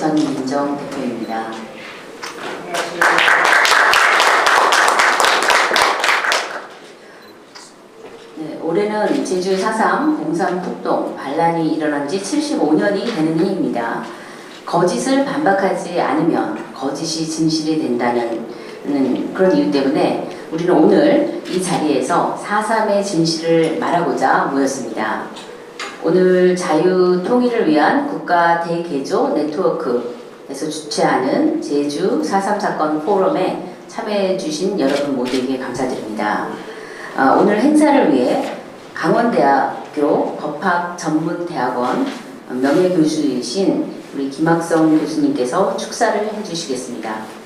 전민정 대표입니다. 네, 올해는 제주 4.3 공산 폭동 반란이 일어난 지 75년이 되는 해입니다. 거짓을 반박하지 않으면 거짓이 진실이 된다는 그런 이유 때문에 우리는 오늘 이 자리에서 4.3의 진실을 말하고자 모였습니다. 오늘 자유 통일을 위한 국가 대개조 네트워크에서 주최하는 제주 4.3 사건 포럼에 참여해 주신 여러분 모두에게 감사드립니다. 오늘 행사를 위해 강원대학교 법학전문대학원 명예교수이신 우리 김학성 교수님께서 축사를 해주시겠습니다.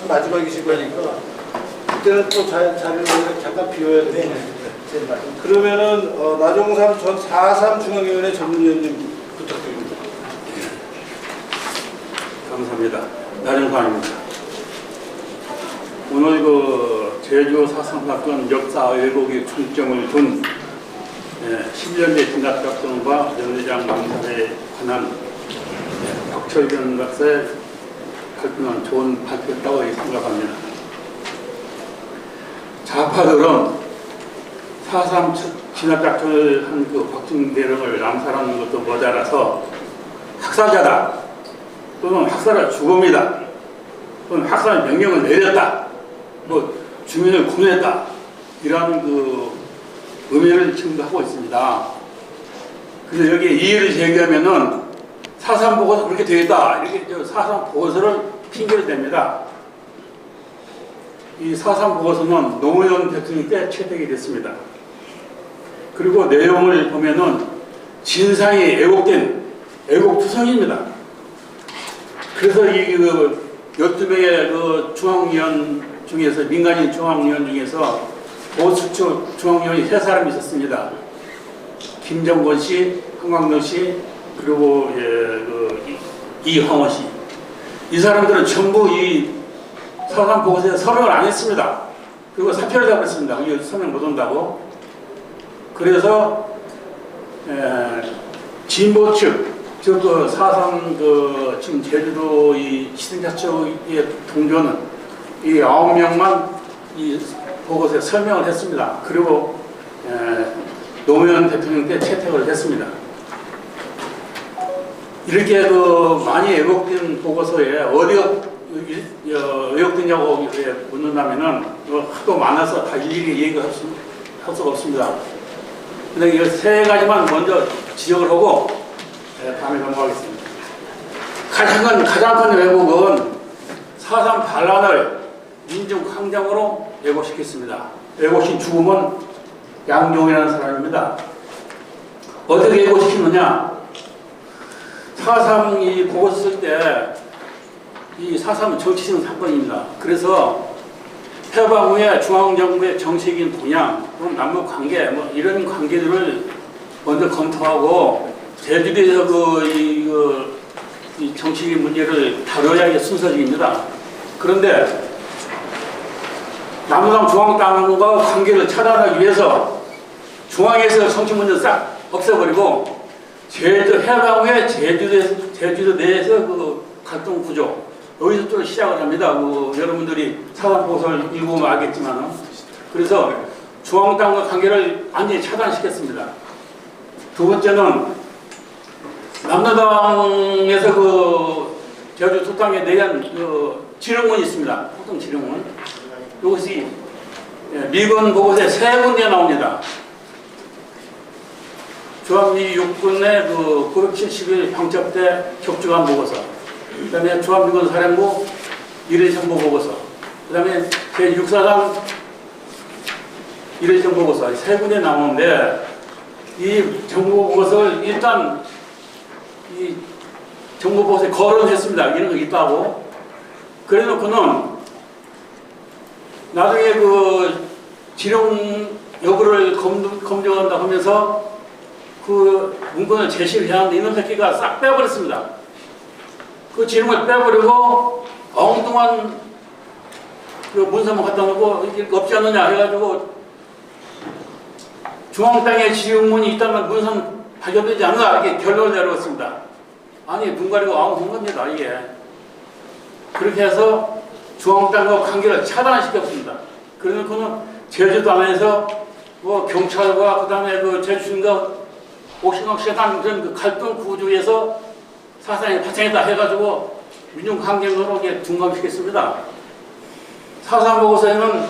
마지막이실 거니까 그때는 또 자리를 잠깐 비워야 되겠네. 그러면은 나종삼 전 4.3 중앙위원회 전문위원님 부탁드립니다. 감사합니다. 나종삼입니다. 오늘 제주 4.3 사건 역사 왜곡의 중점을 둔 10년대 진압작전과 연회장 망살에 관한 박철균 박사의 발표는 좋은 발표였다고 생각합니다. 좌파들은 4.3 진압작전을 한 박정대령을 암살하는 것도 모자라서 학살자다 또는 학살할 죽음이다 또는 학살 명령을 내렸다 주민을 구매했다 이런 의미를 지금도 하고 있습니다. 그래서 여기에 이의를 제기하면은 4.3 보고서 그렇게 되겠다 이렇게 4.3 보고서를 핑계를 댑니다. 이 4.3 보고서는 노무현 대통령 때 채택이 됐습니다. 그리고 내용을 보면은 진상이 애곡된 애곡투성입니다. 그래서 이 12명의 중앙위원 중에서 민간인 중앙위원 중에서 보수 측 중앙위원이 3사람이 있었습니다. 김정권 씨, 한광노 씨, 그리고 이황호 씨. 이 사람들은 전부 이 4.3 보고서에 서명을 안 했습니다. 그리고 사표를 잡았습니다. 이거 서명 못 한다고. 그래서 진보 측, 즉 4.3 지금 제주도 이 시승자 쪽의 동조는 이 9명만 이 보고서에 서명을 했습니다. 그리고 노무현 대통령 때 채택을 했습니다. 이렇게 많이 왜곡된 보고서에 어디가 왜곡됐냐고 묻는다면은 하도 많아서 다 일일이 얘기할 수가 없습니다. 근데 이 3가지만 먼저 지적을 하고 다음에 넘어가겠습니다. 가장 큰 왜곡은 4.3 반란을 민중항쟁으로 왜곡시켰습니다. 왜곡신 죽음은 양용이라는 사람입니다. 어떻게 왜곡시키느냐? 4.3 이 보고서 쓸 때 이 4.3은 정치적 사건입니다. 그래서 해방 후에 중앙정부의 정책인 동향, 남북관계 이런 관계들을 먼저 검토하고 제주도에서 이 정치적인 문제를 다뤄야 하는 순서입니다. 그런데 남부당 중앙당과 관계를 차단하기 위해서 중앙에서 정치 문제를 싹 없애버리고 해방 후에 제주도 내에서 갈등 구조 여기서 또 시작을 합니다. 여러분들이 4.3 보고서를 읽으면 알겠지만 그래서 중앙당과 관계를 완전히 차단시켰습니다. 두 번째는 남로당에서 제주 토당에 내한 지령문이 있습니다. 토당 지령문. 이것이 미군 보고서에 3군데 나옵니다. 주한미 육군의 970일 방첩대 격주관 보고서, 그 다음에 주한미군 사령부 1일 정보 보고서, 그 다음에 제6사단 1일 정보 보고서 3군데 나오는데 이 정보 보고서를 일단 이 정보 보고서에 거론했습니다. 이런 거 있다고. 그래 놓고는 나중에 지령 여부를 검증한다 하면서 문건을 제시를 해야 하는데 이놈 새끼가 싹 빼버렸습니다. 그 지령을 빼버리고 엉뚱한 그 문서만 갖다 놓고 이게 없지 않느냐 해가지고 중앙땅에 지용문이 있다면 문서는 발견되지 않나 이렇게 결론을 내렸습니다. 아니 눈 가리고 아무 겁니다 이게. 그렇게 해서 중앙땅과 관계를 차단시켰습니다. 그러니까는 제주도 안에서 뭐 경찰과 그다음에 그 제주인가 옥신각신한 그런 그 갈등 구조에서 사상이 발생했다 해가지고 민중 강경으로 둔감시켰습니다. 사상 보고서에는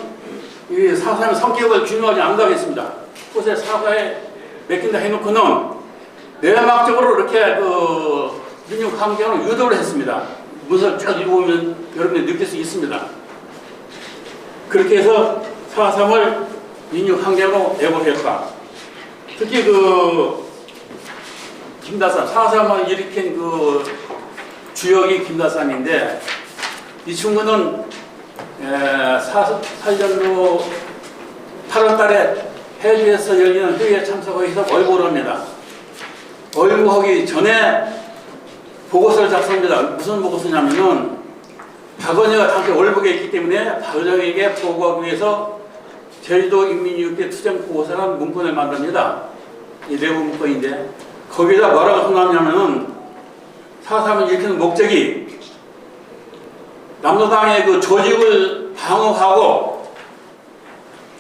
이 사상의 성격을 규명하지 않는다겠습니다. 그것에 사과에 맡긴다 해놓고는 내막적으로 이렇게 그 민중 강경을 유도를 했습니다. 문서를 쭉 읽어보면 여러분이 느낄 수 있습니다. 그렇게 해서 사상을 민중 강경으로 애고했다. 특히 그 김다산 사상을 일으킨 그 주역이 김다산인데 이 친구는 48년도 8월 달에 해주에서 열리는 회의에 참석해서 월보를 합니다. 월보하기 전에 보고서를 작성합니다. 무슨 보고서냐면은 박은혜가 당시 월북에 있기 때문에 박은혜에게 보고하기 위해서 제주도 인민유교 투쟁 보고서라는 문건을 만듭니다. 이 내부 문건인데 거기에다 뭐라고 써놨냐면은 4.3을 일으키는 목적이 남로당의 그 조직을 방어하고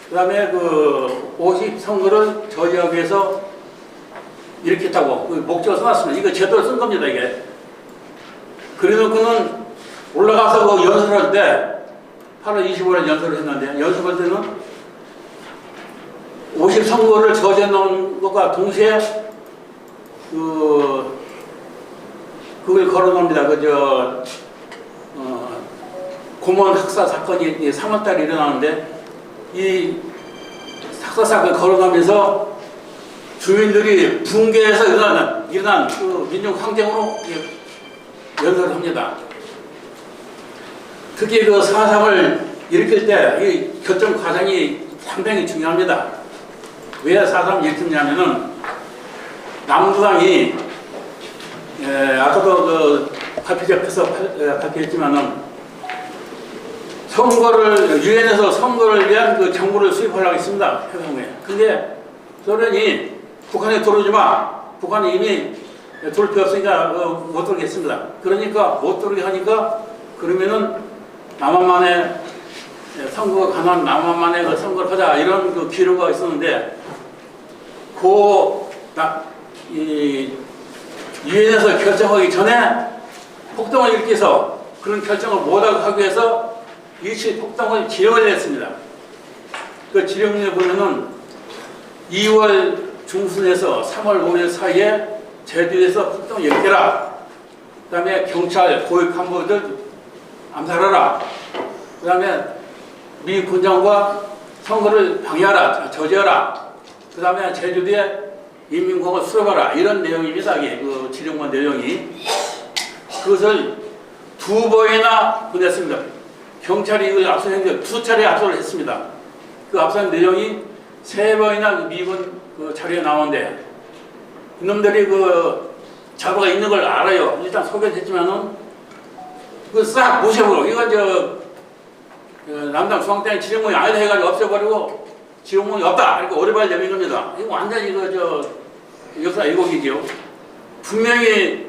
그 다음에 그 50선거를 저지하기 위해서 일으켰다고 그 목적을 써놨습니다. 이거 제대로 쓴 겁니다 이게. 그래놓고는 올라가서 그 연설할 때 8월 25일에 연설을 했는데 연설할 때는 50선거를 저지해놓은 것과 동시에 그걸 걸어놓습니다. 고문 학사 사건이 3월달에 일어나는데 이 학사 사건을 걸어가면서 주민들이 붕괴해서 일어난 그 민중 항쟁으로 연설을 합니다. 특히 그 사상을 일으킬 때 이 결정 과정이 상당히 중요합니다. 왜 사상을 일으켰냐면은 남도당이 아까도 그 발표적에서 발표했지만은 선거를 유엔에서 선거를 위한 그 정부를 수립하려고 했습니다. 해상에. 근데 소련이 북한에 들어오지 마. 북한이 이미 들어올 필요 없으니까 못 들어오겠습니다. 그러니까 못 들어오게 하니까 그러면은 남한만의 선거가 가능한 남한만의 그 선거를 하자 이런 그 기류가 있었는데 유엔에서 결정하기 전에 폭동을 일으켜서 그런 결정을 못하게 하기 위해서 일시 폭동을 지령을 냈습니다. 그 지령을 보면은 2월 중순에서 3월 5일 사이에 제주에서 폭동을 일으켜라. 그 다음에 경찰, 고위 간부들 암살하라. 그 다음에 미 군장과 선거를 방해하라, 저지하라. 그 다음에 제주도에 인민공을 수립하라. 이런 내용입니다. 이게 그 지령문 내용이. 그것을 2번이나 보냈습니다. 경찰이 이걸 압수했는데 2차례 압수를 했습니다. 그 압수한 내용이 3번이나 미군 그 자료에 나오는데 이놈들이 그 자료가 있는 걸 알아요. 일단 소개를 했지만은 그 싹 무시하고 이건 남당 중앙당의 지령문이 아니다 해가지고 없애버리고 지령문이 없다 이렇게 오리발 내민 겁니다. 이거 완전히 역사 왜곡이죠. 분명히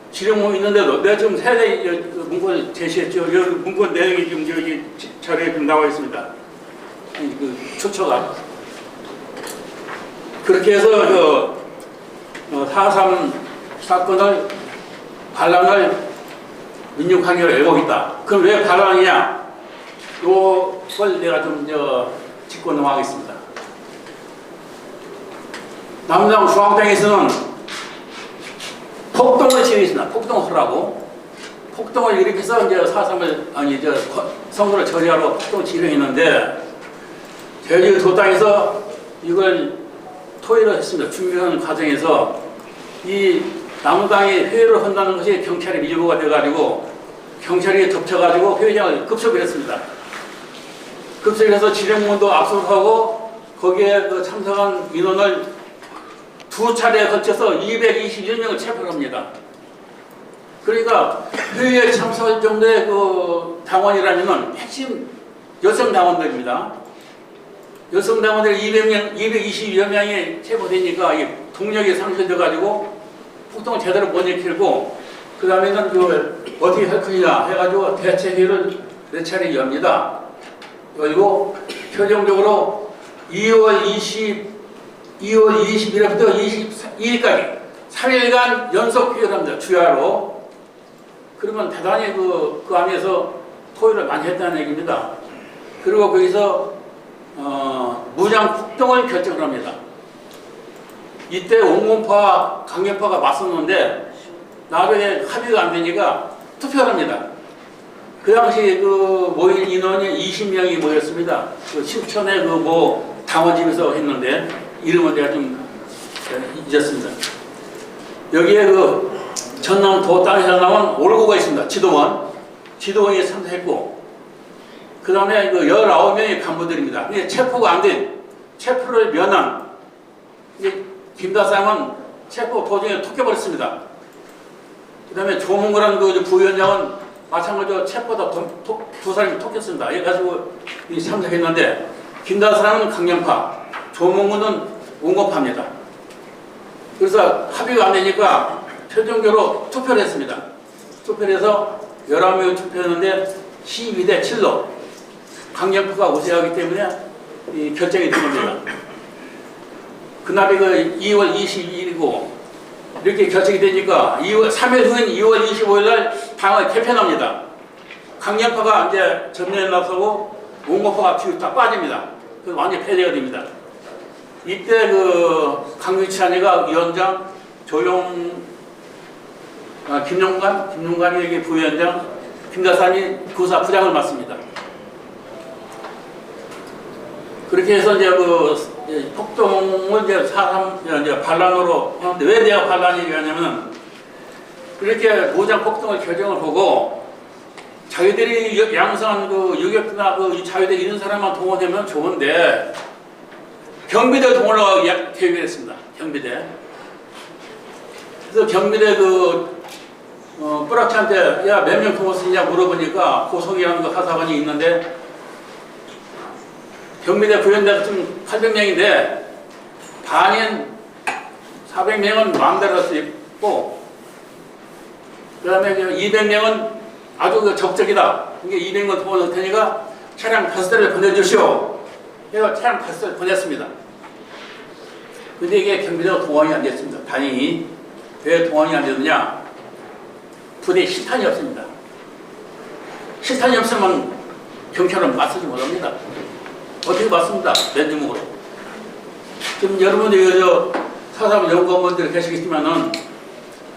지령문이 있는데도 내가 지금 세대 문건을 제시했죠. 이 문건 내용이 지금 여기 자료에 나와 있습니다. 그 추처가 그렇게 해서 4.3 사건을 반란을 민중항의를 왜곡했다. 그럼 왜 반란이냐? 이걸 내가 좀 짚고 넘어가겠습니다. 남당 중앙당에서는 폭동을 진행했습니다. 폭동을 하라고. 폭동을 일으켜서 이제 4.3을 선거를 처리하러 폭동을 진행했는데 제주도 땅에서 이걸 토의를 했습니다. 준비하는 과정에서 이 남당이 회의를 한다는 것이 경찰에 밀고가 돼가지고 경찰이 덮쳐가지고 회의장을 급습을 했습니다. 급습을 해서 지령문도 압수하고 거기에 그 참석한 민원을 2차례에 걸쳐서 221명을 체포를 합니다. 그러니까 회의에 참석할 정도의 그 당원이라면 핵심 여성 당원들입니다. 여성 당원들 200명, 222여 명이 체포되니까 이 동력이 상실돼가지고 폭동을 제대로 못 일으키고 그 다음에는 그 어떻게 할 거냐 해가지고 대책회의를 몇 차례 엽니다. 그리고 최종적으로 2월 21일부터 22일까지 3일간 연속 회의를 합니다. 주야로. 그러면 대단히 그 안에서 토의를 많이 했다는 얘기입니다. 그리고 거기서 무장 폭동을 결정을 합니다. 이때 온건파와 강경파가 맞섰는데 나중에 합의가 안 되니까 투표를 합니다. 그 당시 그 모인 인원이 20명이 모였습니다. 그 신천의 그 뭐 당원집에서 했는데 이름은 내가 좀 잊었습니다. 여기에 그 전남 도 땅에서 나온 올고가 있습니다. 지도원이 참석했고 그 다음에 그 19명의 간부들입니다. 체포가 안 된, 체포를 면한 김다상은 체포 도중에 톡해버렸습니다. 그 다음에 조문구라는 그 부위원장은 마찬가지로 체포다 두 사람이 톡했습니다. 해가지고 참석했는데 김다상은 강경파, 조문구는 온건파입니다. 그래서 합의가 안 되니까 최종적으로 투표를 했습니다. 투표를 해서 11명이 투표했는데 12대 7로 강경파가 우세하기 때문에 이 결정이 된 겁니다. 그날이 그 2월 22일이고 이렇게 결정이 되니까 3일 후인 2월 25일 날 당을 개편합니다. 강경파가 이제 전면에 나서고 온건파가 뒤로 다 빠집니다. 그 완전히 폐쇄가 됩니다. 이때 그 강유찬이가 위원장, 김용관이 여기 부위원장, 김다산이 구사 부장을 맡습니다. 그렇게 해서 이제 그 폭동을 이제 반란으로 하는데 왜 내가 반란이 되냐면 그렇게 무장 폭동을 결정을 보고 자기들이 양성한 그 유격수나 그 자유대 이런 사람만 동원되면 좋은데 경비대 동원하고 계획을 했습니다. 경비대. 그래서 경비대 뿌락치한테 야 몇 명 동원했냐 물어보니까 고성이라는 그 하사관이 있는데 경비대 부위원장이 좀 800명인데 반인 400명은 마음대로 할 수 있고 그 다음에 200명은 아주 그 적적이다. 이게 200명 동원할 테니까 차량 5대를 보내주시오. 그래서 차량 5대를 보냈습니다. 근데 이게 경비대가 동원이 안 됐습니다. 다행히. 왜 동원이 안 됐느냐? 부대에 실탄이 없습니다. 실탄이 없으면 경찰은 맞서지 못합니다. 어떻게 맞습니다? 맨주먹으로. 지금 여러분들이 사사부 연구원분들 계시겠지만은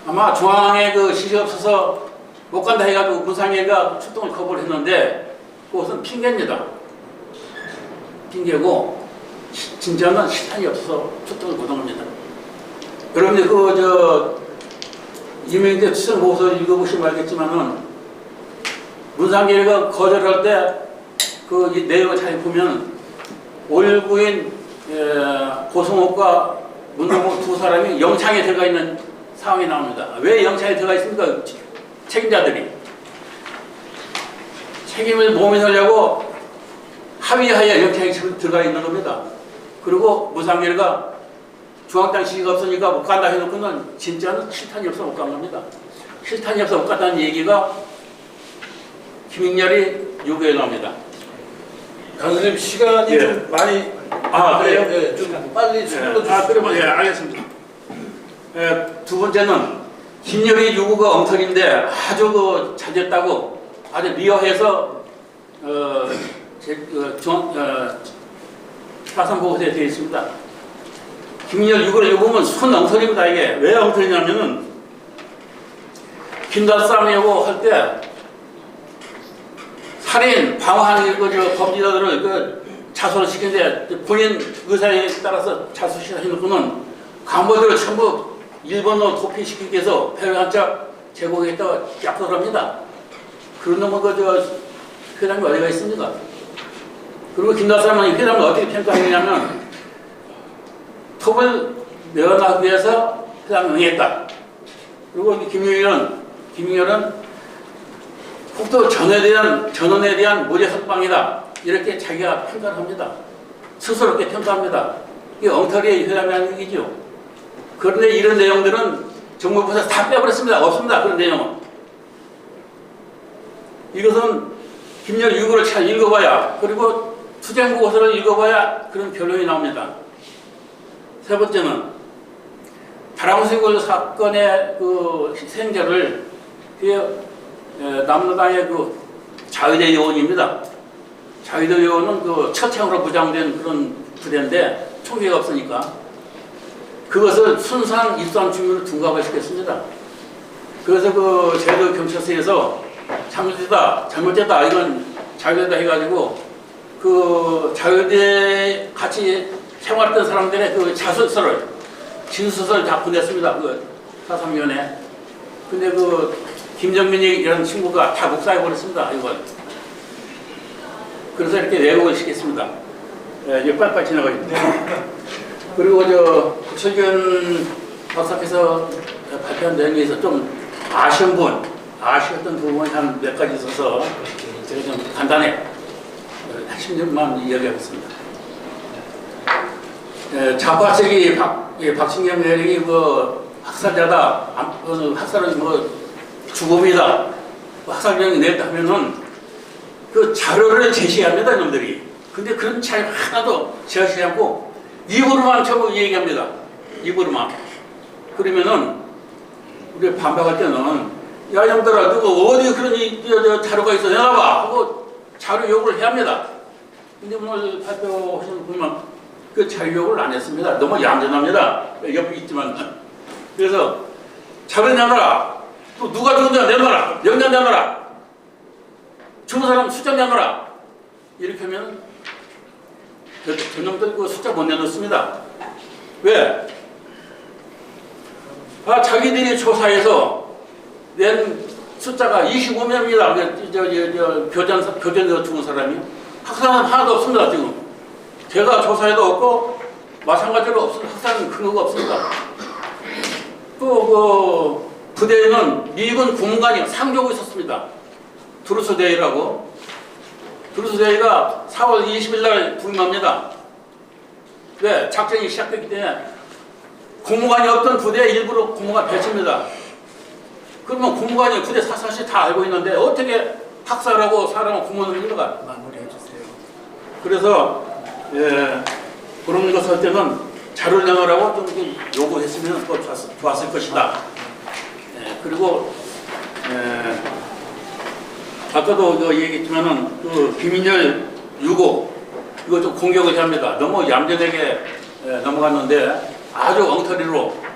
아마 중앙에 그 시시 없어서 못 간다 해가지고 무상회가 출동을 거부를 했는데 그것은 핑계입니다. 핑계고 진짜는 실탄이 없어서 출동을 못합니다. 여러분들 이명대 추천 보고서 읽어보시면 알겠지만은 문상계가 거절할 때 그 내용을 잘 보면 5.19인 고성옥과 문동국 두 사람이 영창에 들어가 있는 상황이 나옵니다. 왜 영창에 들어가 있습니까? 책임자들이 책임을 모면하려고 합의하여 영창에 들어가 있는 겁니다. 그리고 무상계가 중앙땅 지시가 없으니까 못 간다 해놓고는 진짜는 실탄이 없어 못 간 겁니다. 실탄이 없어 못 갔다는 얘기가 김익렬이 요구해 나옵니다. 강선생님 시간이 좀 많이 그래요? 네, 좀 빨리 설명해 주시죠. 그러면 알겠습니다. 두 번째는 김열이 요구가 엉터리인데 아주 잘됐다고 아주 미화해서 사선보고서에 되어 있습니다. 김열 요구는 손 엉터리입니다. 이게 왜 엉터리냐면은 김다싸움이라고 할 때 살인, 방화한 범죄자들을 자수를 시키는데 본인 의사에 따라서 자수시켜놓고는 간부들을 전부 일본으로 도피시키기 위해서 배를 한 짝 제공했다고 약속을 합니다. 그런 놈은 회장이 어디가 있습니까? 그리고 김다사는 회장을 어떻게 평가했냐면 톱을 내어나기 위해서 회장을 응했다. 그리고 김용렬은 국도 전원에 대한 무죄 석방이다. 이렇게 자기가 평가를 합니다. 스스로게 평가합니다. 이게 엉터리의 회담이라는 얘기죠. 그런데 이런 내용들은 정부에서 다 빼버렸습니다. 없습니다. 그런 내용은. 이것은 김열 유고를 잘 읽어봐야, 그리고 투쟁보고서를 읽어봐야 그런 결론이 나옵니다. 세 번째는 다랑수골 사건의 그 희생자를 남로당의 그 자위대 요원입니다. 자위대 요원은 그 처창으로 부장된 그런 부대인데 총기가 없으니까 그것을 순수한 입산 주민으로 둔갑을 시켰습니다. 그래서 그 제도 경찰서에서 잘못됐다 이건 자위대다 해가지고 그 자위대 같이 생활했던 사람들의 그 자술서를 진술서를 다 보냈습니다. 그 사삼위원회. 근데 그 김정민이라는 친구가 다 복사해 버렸습니다. 이걸. 그래서 이렇게 왜곡을 시켰습니다. 예, 이제 빨리빨리 지나가겠습니다. 그리고 저 국설균 박사께서 발표한 내용에서 좀 아쉬웠던 부분이 한 몇 가지 있어서 제가 좀 간단히 핵심만 이야기하겠습니다. 좌파측이 박진경 대령이 그 학살자다, 학살은 뭐 주범이다, 학살령이 냈다 하면은 그 자료를 제시합니다, 놈들이. 근데 그런 자료 하나도 제시하지 않고 입으로만 전부 얘기합니다. 입으로만. 그러면은 우리 반박할 때는 야, 형들아, 누가 어디 그런 자료가 있어 내놔봐 하고 자료 요구를 해야 합니다. 근데 오늘 발표하시는 보면 그 자료 요구를 안 했습니다. 너무 얌전합니다. 옆에 있지만. 그래서 자료 내놔라. 또 누가 죽은지 내놔라. 명단 내놔라. 죽은 사람 숫자 내놔라. 이렇게 하면 저놈들 그 숫자 못 내놓습니다. 왜? 자기들이 조사해서 낸 숫자가 25명입니다. 교전에서 죽은 사람이. 학살은 하나도 없습니다, 지금. 제가 조사해도 없고, 마찬가지로 학살은 근거가 없습니다. 또, 그 부대에는 미군 군무관이 상조고 있었습니다. 두루스데이라고. 두루스데이가 4월 20일 날 부임합니다. 왜? 작전이 시작됐기 때문에 군무관이 없던 부대에 일부러 군무관 배치입니다. 그러면 군무관이 부대 사사시 다 알고 있는데 어떻게 학살하고 사람을 구멍을입니까? 마무리해 주세요. 그래서 그런 것을 할 때는 자료를 내놓으라고 좀 요구했으면 더 좋았을 것이다. 그리고 아까도 얘기했지만은 그 김인열 유고 이거 좀 공격을 해야 합니다. 너무 얌전하게 넘어갔는데 아주 엉터리로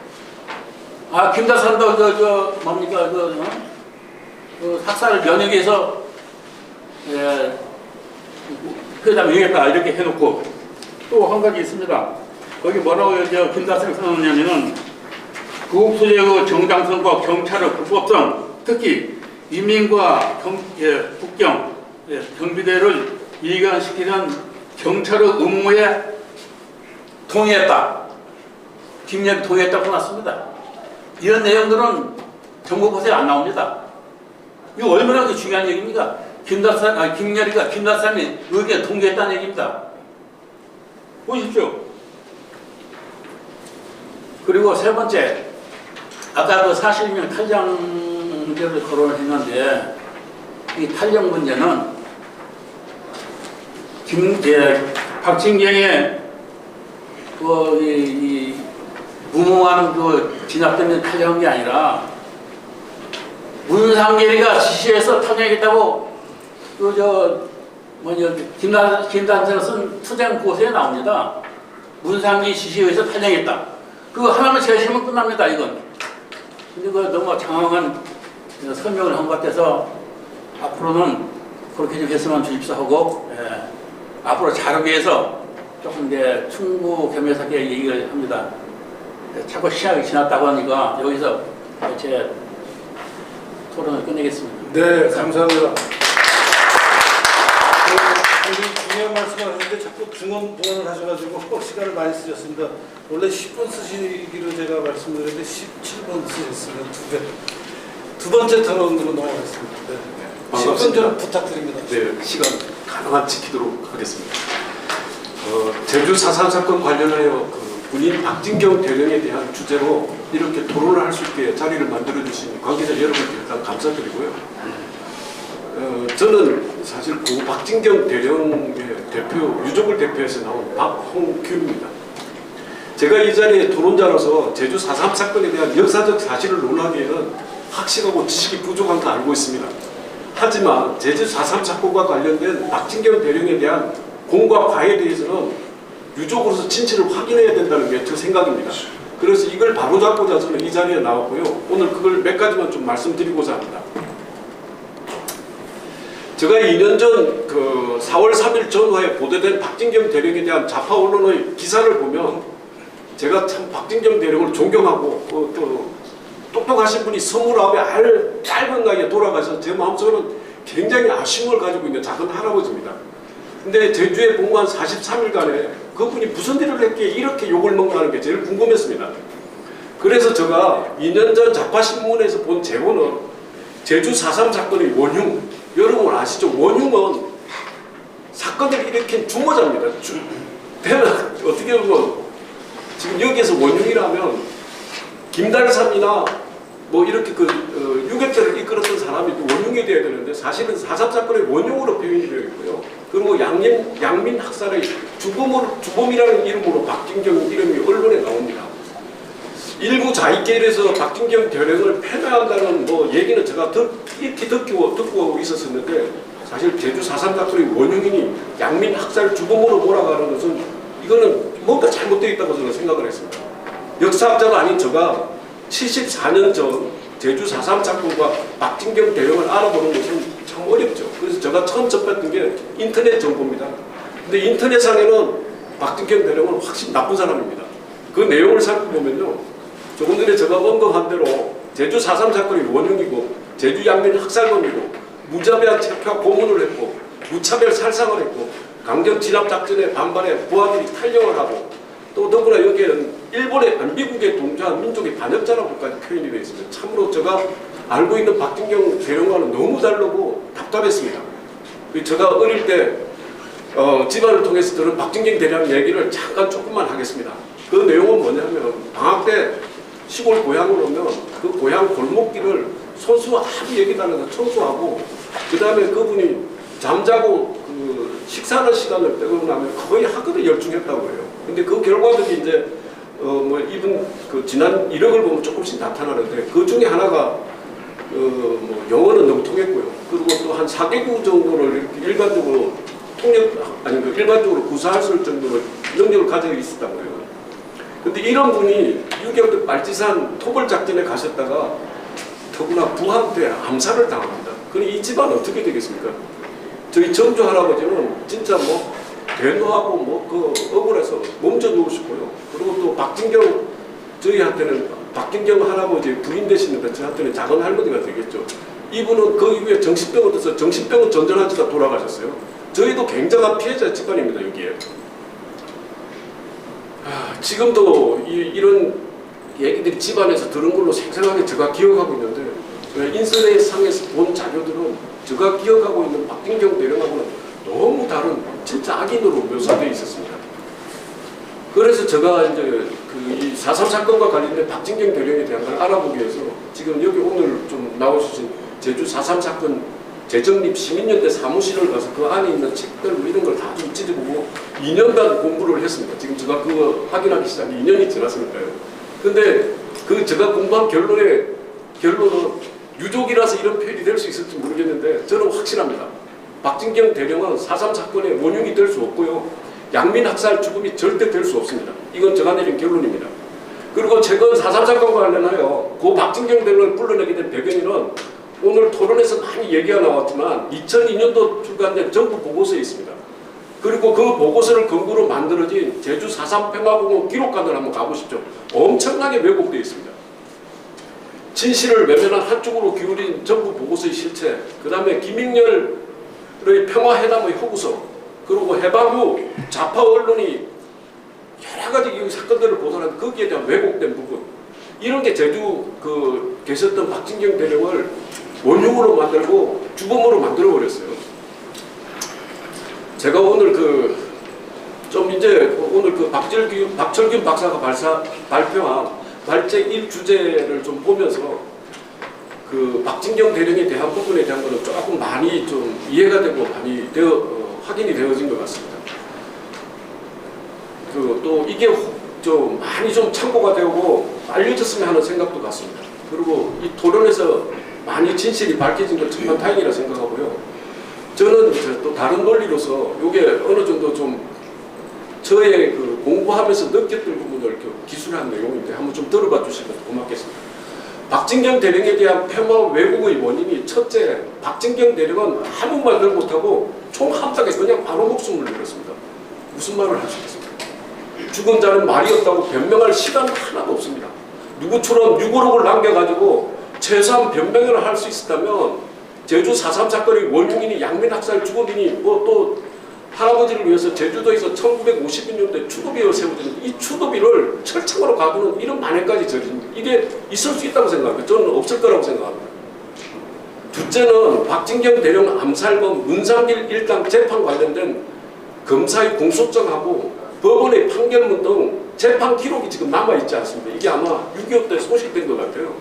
김다산도 뭡니까 그 학살을 면역위 해서 회담 이행했다 이렇게 해놓고 또 한 가지 있습니다. 거기 뭐라고 김다산이 써놓냐면은 구국수재의 정당성과 경찰의 불법성, 특히 인민과 국경, 경비대를 이관시키는 경찰의 의무에 동의했다. 김열이 동의했다고 났습니다. 이런 내용들은 정보보도에 안 나옵니다. 이거 얼마나 중요한 얘기입니까? 김열이가 김다산이 의견에 동의했다는 얘기입니다. 보십시오. 그리고 세 번째, 아까 그 40명 탈장 문제를 거론을 했는데 이 탈장 문제는 박진경의 이 무모한 진압 때문에 탈장한 게 아니라 문상길이가 지시해서 탈장했다고 김단선을 쓴 투쟁 보고서에 나옵니다. 문상기 지시에 의해서 탈장했다. 그거 하나만 제시하면 끝납니다. 이건. 근데 그 너무 장황한 설명을 한 것 같아서 앞으로는 그렇게 좀 했으면 주십시오 하고 앞으로 자르기 위해서 조금 이제 충고 겸해서 얘기를 합니다. 자꾸 시간이 지났다고 하니까 여기서 제 토론을 끝내겠습니다. 네, 감사합니다. 중요한 말씀을 하셨는데 자꾸 중언부언을 하셔가지고 시간을 많이 쓰셨습니다. 원래 10분 쓰시기로 제가 말씀드렸는데 17분 쓰셨습니다. 두 번째 토론으로 넘어가겠습니다. 네. 10분 좀 부탁드립니다. 네, 시간 가능한 당한 지키도록 하겠습니다. 제주 4.3 사건 관련하여 군인 박진경 대령에 대한 주제로 이렇게 토론을 할 수 있게 자리를 만들어주신 관계자 여러분께 일단 감사드리고요. 저는 사실 고 박진경 대령의 대표, 유족을 대표해서 나온 박홍규입니다. 제가 이 자리에 토론자로서 제주 4.3 사건에 대한 역사적 사실을 논하기에는 학식하고 지식이 부족한 거 알고 있습니다. 하지만 제주 4.3 사건과 관련된 박진경 대령에 대한 공과 과에 대해서는 유족으로서 진실을 확인해야 된다는 게 제 생각입니다. 그래서 이걸 바로잡고자 저는 이 자리에 나왔고요. 오늘 그걸 몇 가지만 좀 말씀드리고자 합니다. 제가 2년 전 4월 3일 전후에 보도된 박진경 대령에 대한 좌파 언론의 기사를 보면 제가 참 박진경 대령을 존경하고 또 똑똑하신 분이 29에 짧은 나이에 돌아가셔서 제 마음속으로는 굉장히 아쉬움을 가지고 있는 작은 할아버지입니다. 근데 제주에 복무한 43일간에 그분이 무슨 일을 했기에 이렇게 욕을 먹나는 게 제일 궁금했습니다. 그래서 제가 2년 전 좌파신문에서 본 제보는 제주 4.3 사건의 원흉, 여러분 아시죠? 원흉은 사건을 일으킨 주모자입니다. 어떻게 보면 지금 여기에서 원흉이라면 김달삼이나 뭐 이렇게 유격자를 이끌었던 사람이 원흉이 되어야 되는데 사실은 4.3 사건의 원흉으로 표현이 되어 있고요. 그리고 양민 학살의 주범이라는 이름으로 박진경 이름이 언론에 나옵니다. 일부 자익계에서 박진경 대령을 패배한다는 뭐 얘기는 제가 익히 듣고 있었었는데 사실 제주 4.3 사건의 원흉이니 양민 학살 주범으로 몰아가는 것은 이거는 뭔가 잘못되어 있다고 저는 생각을 했습니다. 역사학자가 아닌 제가 74년 전 제주 4.3 사건과 박진경 대령을 알아보는 것은 참 어렵죠. 그래서 제가 처음 접했던 게 인터넷 정보입니다. 근데 인터넷상에는 박진경 대령은 확실히 나쁜 사람입니다. 그 내용을 살펴보면요. 조금 전에 제가 언급한 대로 제주 4.3 사건이 원흉이고 제주 양민 학살범이고 무자비한 체포와 고문을 했고 무차별 살상을 했고 강경 진압 작전에 반발해 부하들이 탈영을 하고 또 더구나 여기에는 미국에 동조한 민족의 반역자라고까지 표현이 되어 있습니다. 참으로 제가 알고 있는 박진경 대령과는 너무 다르고 답답했습니다. 제가 어릴 때 집안을 통해서 들은 박진경 대령 얘기를 잠깐 조금만 하겠습니다. 그 내용은 뭐냐면 방학 때 시골 고향으로 오면 그 고향 골목길을 손수 아주 얘기 달라서 청소하고 그 다음에 그분이 잠자고 식사하는 시간을 빼고 나면 거의 학업에 열중했다고 해요. 근데 그 결과들이 이제 뭐 이분 지난 이력을 보면 조금씩 나타나는데 그 중에 하나가 뭐 영어는 너무 통했고요. 그리고 또 한 4개국 정도를 일반적으로 일반적으로 구사할 수 있을 정도로 능력을 가지고 있었다고 해요. 근데 이런 분이 6.25 말지산 토벌 작전에 가셨다가 더구나 부하한테 암살을 당합니다. 그럼 이 집안 어떻게 되겠습니까? 저희 정주 할아버지는 진짜 뭐 대노하고 뭐 억울해서 몸져 누우시고요. 그리고 또 박진경 저희한테는 박진경 할아버지 부인 되시는데 저한테는 작은 할머니가 되겠죠. 이분은 그 이후에 정신병을 들어서 정신병은 전전하지가 돌아가셨어요. 저희도 굉장한 피해자 집안입니다. 여기에. 지금도 이런 얘기들이 집안에서 들은 걸로 생생하게 제가 기억하고 있는데 인터넷 상에서 본 자료들은 제가 기억하고 있는 박진경 대령하고는 너무 다른 진짜 악인으로 묘사되어 있었습니다. 그래서 제가 이제 이 4.3 사건과 관련된 박진경 대령에 대한 걸 알아보기 위해서 지금 여기 오늘 좀 나오신 제주 4.3 사건 재정립 시민연대 사무실을 가서 그 안에 있는 책들 뭐 이런 걸 다 좀 찢어보고 2년간 공부를 했습니다. 지금 제가 그거 확인하기 시작한 2년이 지났으니까요. 근데 제가 공부한 결론은 유족이라서 이런 표현이 될 수 있을지 모르겠는데 저는 확실합니다. 박진경 대령은 4.3 사건의 원흉이 될 수 없고요. 양민 학살 죽음이 절대 될 수 없습니다. 이건 제가 내린 결론입니다. 그리고 최근 4.3 사건과 관련하여 고 박진경 대령을 불러내게 된 배경에는 오늘 토론에서 많이 얘기가 나왔지만 2002년도 출간된 정부 보고서에 있습니다. 그리고 그 보고서를 근거로 만들어진 제주 4.3 평화공원 기록관을 한번 가보십시오. 엄청나게 왜곡되어 있습니다. 진실을 외면한 한쪽으로 기울인 정부 보고서의 실체, 그 다음에 김익렬의 평화회담의 허구서, 그리고 해방 후 좌파 언론이 여러 가지 이 사건들을 보도하는 거기에 대한 왜곡된 부분, 이런 게 제주 계셨던 박진경 대령을 원흉으로 만들고 주범으로 만들어버렸어요. 제가 오늘 좀 이제 오늘 박철균 박사가 발표한 발제 1주제를 좀 보면서 박진경 대령에 대한 부분에 대한 거는 조금 많이 좀 이해가 되고 많이 확인이 되어진 것 같습니다. 또 이게 좀 많이 좀 참고가 되고 알려졌으면 하는 생각도 같습니다. 그리고 이 토론에서 많이 진실이 밝혀진 건 정말 다행이라 생각하고요. 저는 또 다른 논리로서 이게 어느 정도 좀 저의 공부하면서 느꼈던 부분을 기술한 내용인데 한번 좀 들어봐 주시면 고맙겠습니다. 박진경 대령에 대한 폐마 왜곡의 원인이 첫째, 박진경 대령은 아무 말도 못하고 총 한 방에 그냥 바로 목숨을 잃었습니다. 무슨 말을 하시겠습니까? 죽은 자는 말이 없다고 변명할 시간 하나도 없습니다. 누구처럼 6억을 남겨가지고 최소한 변명을 할 수 있었다면 제주 4.3 사건의 원흉인이 양민학살 주범인이 또 할아버지를 위해서 제주도에서 1952년도에 추도비를 세워진 이 추도비를 철창으로 가두는 이런 만행까지 저지른 이게 있을 수 있다고 생각합니다. 저는 없을 거라고 생각합니다. 둘째는 박진경 대령 암살범 문상길 일당 재판 관련된 검사의 공소장하고 법원의 판결문 등 재판 기록이 지금 남아있지 않습니다. 이게 아마 6.25 때 소식된 것 같아요.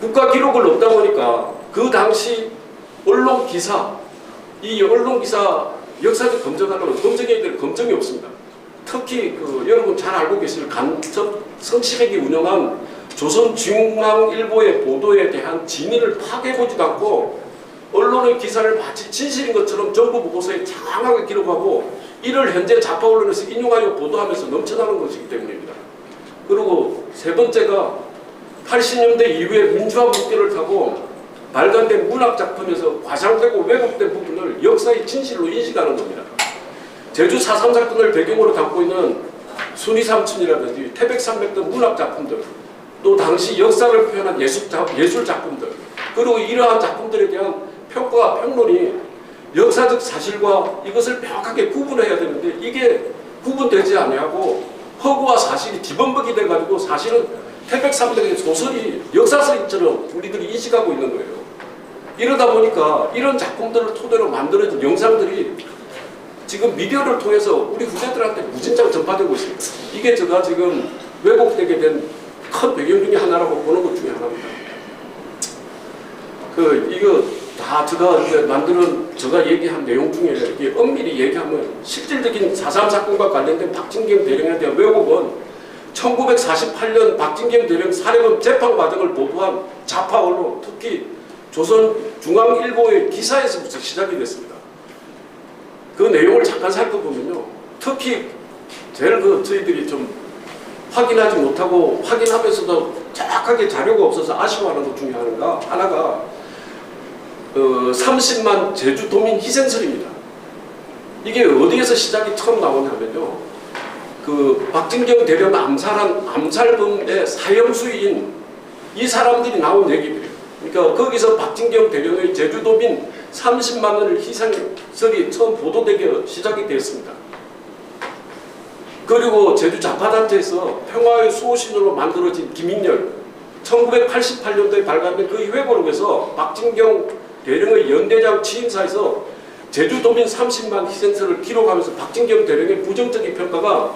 국가 기록을 넣다 보니까 그 당시 언론 기사, 이 언론 기사 역사적 검증하려면 검증해야 될 검증이 없습니다. 특히 여러분 잘 알고 계실 간첩 성시백이 운영한 조선중앙일보의 보도에 대한 진위를 파악해보지도 않고 언론의 기사를 마치 진실인 것처럼 정부 보고서에 장황하게 기록하고 이를 현재 좌파 언론에서 인용하여 보도하면서 넘쳐나는 것이기 때문입니다. 그리고 세 번째가 80년대 이후에 민주화 물결을 타고 발간된 문학작품에서 과장되고 왜곡된 부분을 역사의 진실로 인식하는 겁니다. 제주 4.3 사건을 배경으로 담고 있는 순이삼촌이라든지 태백산맥 등 문학작품들, 또 당시 역사를 표현한 예술작품들, 그리고 이러한 작품들에 대한 평가와 평론이 역사적 사실과 이것을 명확하게 구분해야 되는데 이게 구분되지 아니하고 허구와 사실이 뒤범벅이 돼가지고 사실은 태백산맥의 소설이 역사서처럼 우리들이 인식하고 있는 거예요. 이러다 보니까 이런 작품들을 토대로 만들어진 영상들이 지금 미디어를 통해서 우리 후세들한테 무진장 전파되고 있습니다. 이게 제가 지금 왜곡되게 된 큰 배경 중에 하나라고 보는 것 중에 하나입니다. 이거 다 제가 이제 제가 얘기한 내용 중에 이게 엄밀히 얘기하면 실질적인 4.3 사건과 관련된 박진경 대령에 대한 왜곡은 1948년 박진경 대령 살해범 재판 과정을 보도한 좌파 언론, 특히 조선중앙일보의 기사에서부터 시작이 됐습니다. 그 내용을 잠깐 살펴보면요. 특히 제일 저희들이 좀 확인하지 못하고 확인하면서도 정확하게 자료가 없어서 아쉬워하는 것 중에 하나가 30만 제주도민 희생설입니다. 이게 어디에서 시작이 처음 나오냐면요. 박진경 대령 암살한 암살범의 사형수인 이 사람들이 나온 얘기들이에요. 그러니까 거기서 박진경 대령의 제주도민 30만 원을 희생설이 처음 보도되기 시작이 되었습니다. 그리고 제주 좌파단체에서 평화의 수호신으로 만들어진 김익렬 1988년도에 발간된 그 회고록에서 박진경 대령의 연대장 취임사에서 제주도민 30만 희생설을 기록하면서 박진경 대령의 부정적인 평가가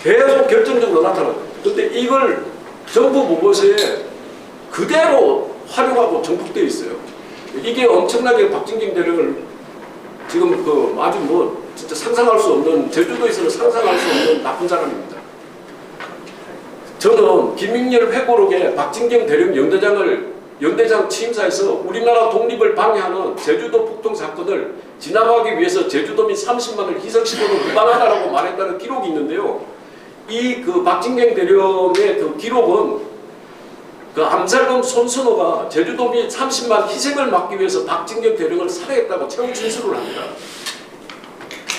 계속 결정적으로 나타납니다. 그런데 이걸 정부 보고서에 그대로 활용하고 정복되어 있어요. 이게 엄청나게 박진경 대령을 지금 아주 진짜 상상할 수 없는, 제주도에서는 상상할 수 없는 나쁜 사람입니다. 저는 김익렬 회고록에 박진경 대령 연대장 취임사에서 우리나라 독립을 방해하는 제주도 폭동 사건을 진압하기 위해서 제주도민 30만을 희생시켜도 무방하다라고 말했다는 기록이 있는데요. 이 박진경 대령의 기록은 암살범 손선호가 제주도민 30만 희생을 막기 위해서 박진경 대령을 살해했다고 최후 진술을 합니다.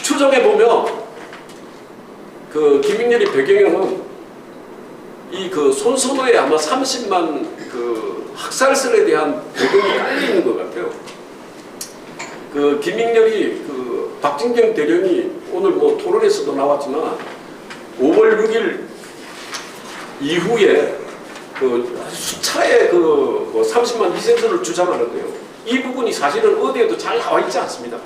추정해보면 김익렬의 배경에는 이 손선호의 아마 30만 학살설에 대한 배경이 깔려있는 것 같아요. 김익렬이 박진경 대령이 오늘 토론에서도 나왔지만 5월 6일 이후에 수차의 30만 희생설을 주장하는데요. 이 부분이 사실은 어디에도 잘 나와 있지 않습니다.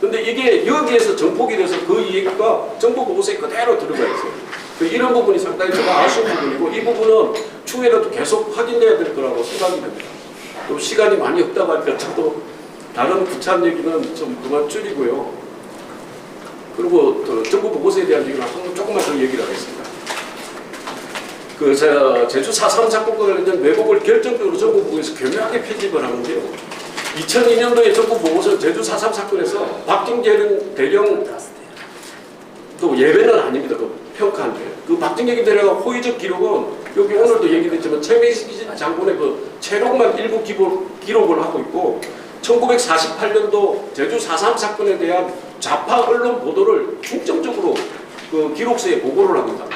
근데 이게 여기에서 정폭이 돼서 그 얘기가 정보 보고서에 그대로 들어가 있어요. 이런 부분이 상당히 제가 아쉬운 부분이고 이 부분은 추후에라도 계속 확인해야 될 거라고 생각이 됩니다. 또 시간이 많이 없다 보니까 저도 다른 구체한 얘기는 좀 그만 줄이고요. 그리고 또 정보 보고서에 대한 얘기는 한번 조금만 더 얘기를 하겠습니다. 제가 제주 4.3 사건과 관련된 왜곡을 결정적으로 정보 보고에서 교묘하게 편집을 하는데요. 2002년도에 정부 보고서 제주 4.3 사건에서 박진경 대령 또 예배는 아닙니다. 그 평가한데 그 박진경 대령의 호의적 기록은 여기 오늘도 얘기됐지만 최민식 장군의 그 체록만 일부 기록을 하고 있고 1948년도 제주 4.3 사건에 대한 좌파 언론 보도를 중점적으로 그 기록서에 보고를 합니다.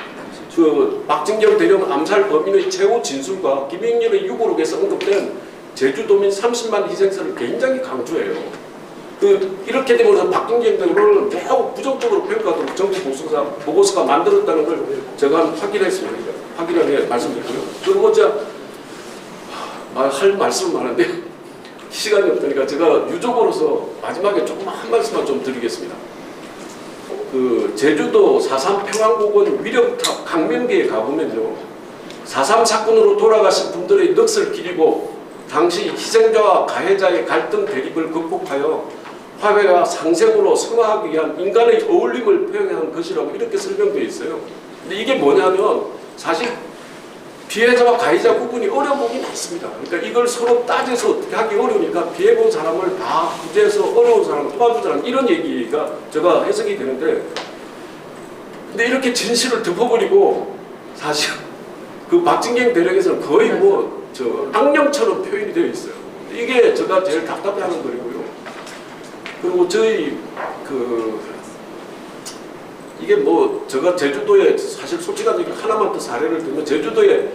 그 박진경 대령 암살 범인의 최후 진술과 김영렬의 유고록에서 언급된 제주도민 30만 희생사를 굉장히 강조해요. 이렇게 되면서 박진경 대령을 매우 부정적으로 평가하도록 정부 보고서가 만들었다는 걸 제가 확인했습니다. 확인하게 말씀드리고요. 그리고 할 말씀은 많은데 시간이 없으니까 제가 유족으로서 마지막에 조금 한 말씀만 좀 드리겠습니다. 제주도 4.3 평안공원 위령탑 강명기에 가보면요. 4.3 사건으로 돌아가신 분들의 넋을 기리고 당시 희생자와 가해자의 갈등 대립을 극복하여 화해와 상생으로 성화하기 위한 인간의 어울림을 표현한 것이라고 이렇게 설명되어 있어요. 근데 이게 뭐냐면 사실 피해자와 가해자 구분이 어려운 부분이 많습니다. 그러니까 이걸 서로 따져서 어떻게 하기 어려우니까 피해본 사람을 다 구제해서 어려운 사람을 도와주자는 이런 얘기가 제가 해석이 되는데 근데 이렇게 진실을 덮어버리고 사실 그 박진경 대령에서는 거의 악령처럼 표현이 되어 있어요. 이게 제가 제일 답답해하는 거고요. 그리고 저희 이게 제가 제주도에 사실 솔직한 얘기 하나만 더 사례를 들면 제주도에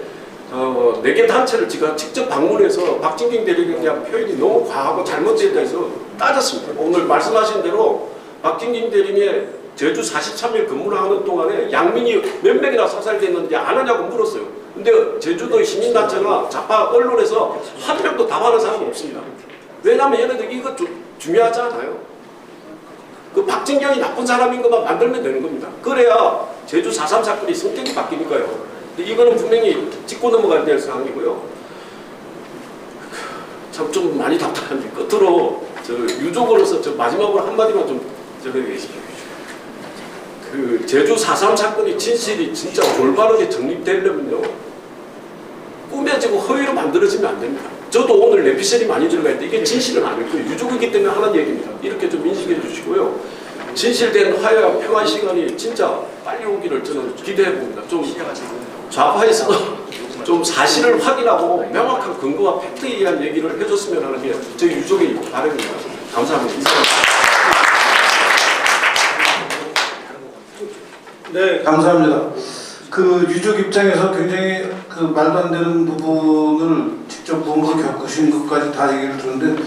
4개 단체를 제가 직접 방문해서 박진경 대령에 대한 표현이 너무 과하고 잘못되어 있어 따졌습니다. 오늘 말씀하신 대로 박진경 대령의 제주 43일 근무를 하는 동안에 양민이 몇 명이나 사살됐는지 아느냐고 물었어요. 근데 제주도의 시민단체나 좌파 언론에서 한 명도 답하는 사람은 없습니다. 왜냐하면 얘네들 이거 중요하잖아요. 그 박진경이 나쁜 사람인 것만 만들면 되는 겁니다. 그래야 제주 4.3 사건이 성격이 바뀌니까요. 근데 이거는 분명히 짚고 넘어가야 될 사항이고요. 참 좀 많이 답답한데 끝으로 유족으로서 마지막으로 한마디만 좀 전해드리겠습니다. 제주 4.3 사건의 진실이 진짜 올바르게 정립되려면요. 꾸며지고 허위로 만들어지면 안 됩니다. 저도 오늘 내피셜이 많이 들어가 있는데 이게 진실은 아닐 거예요. 유족이기 때문에 하는 얘기입니다. 이렇게 좀 인식해 주시고요. 진실된 화해와 평화 시간이 진짜 빨리 오기를 저는 기대해 봅니다. 좀 좌파에서 좀 사실을 확인하고 명확한 근거와 팩트에 의한 얘기를 해줬으면 하는 게 저희 유족의 바람입니다. 감사합니다. 네, 감사합니다. 유족 입장에서 굉장히 말도 안 되는 부분을 직접 몸으로 겪으신 것까지 다 얘기를 들었는데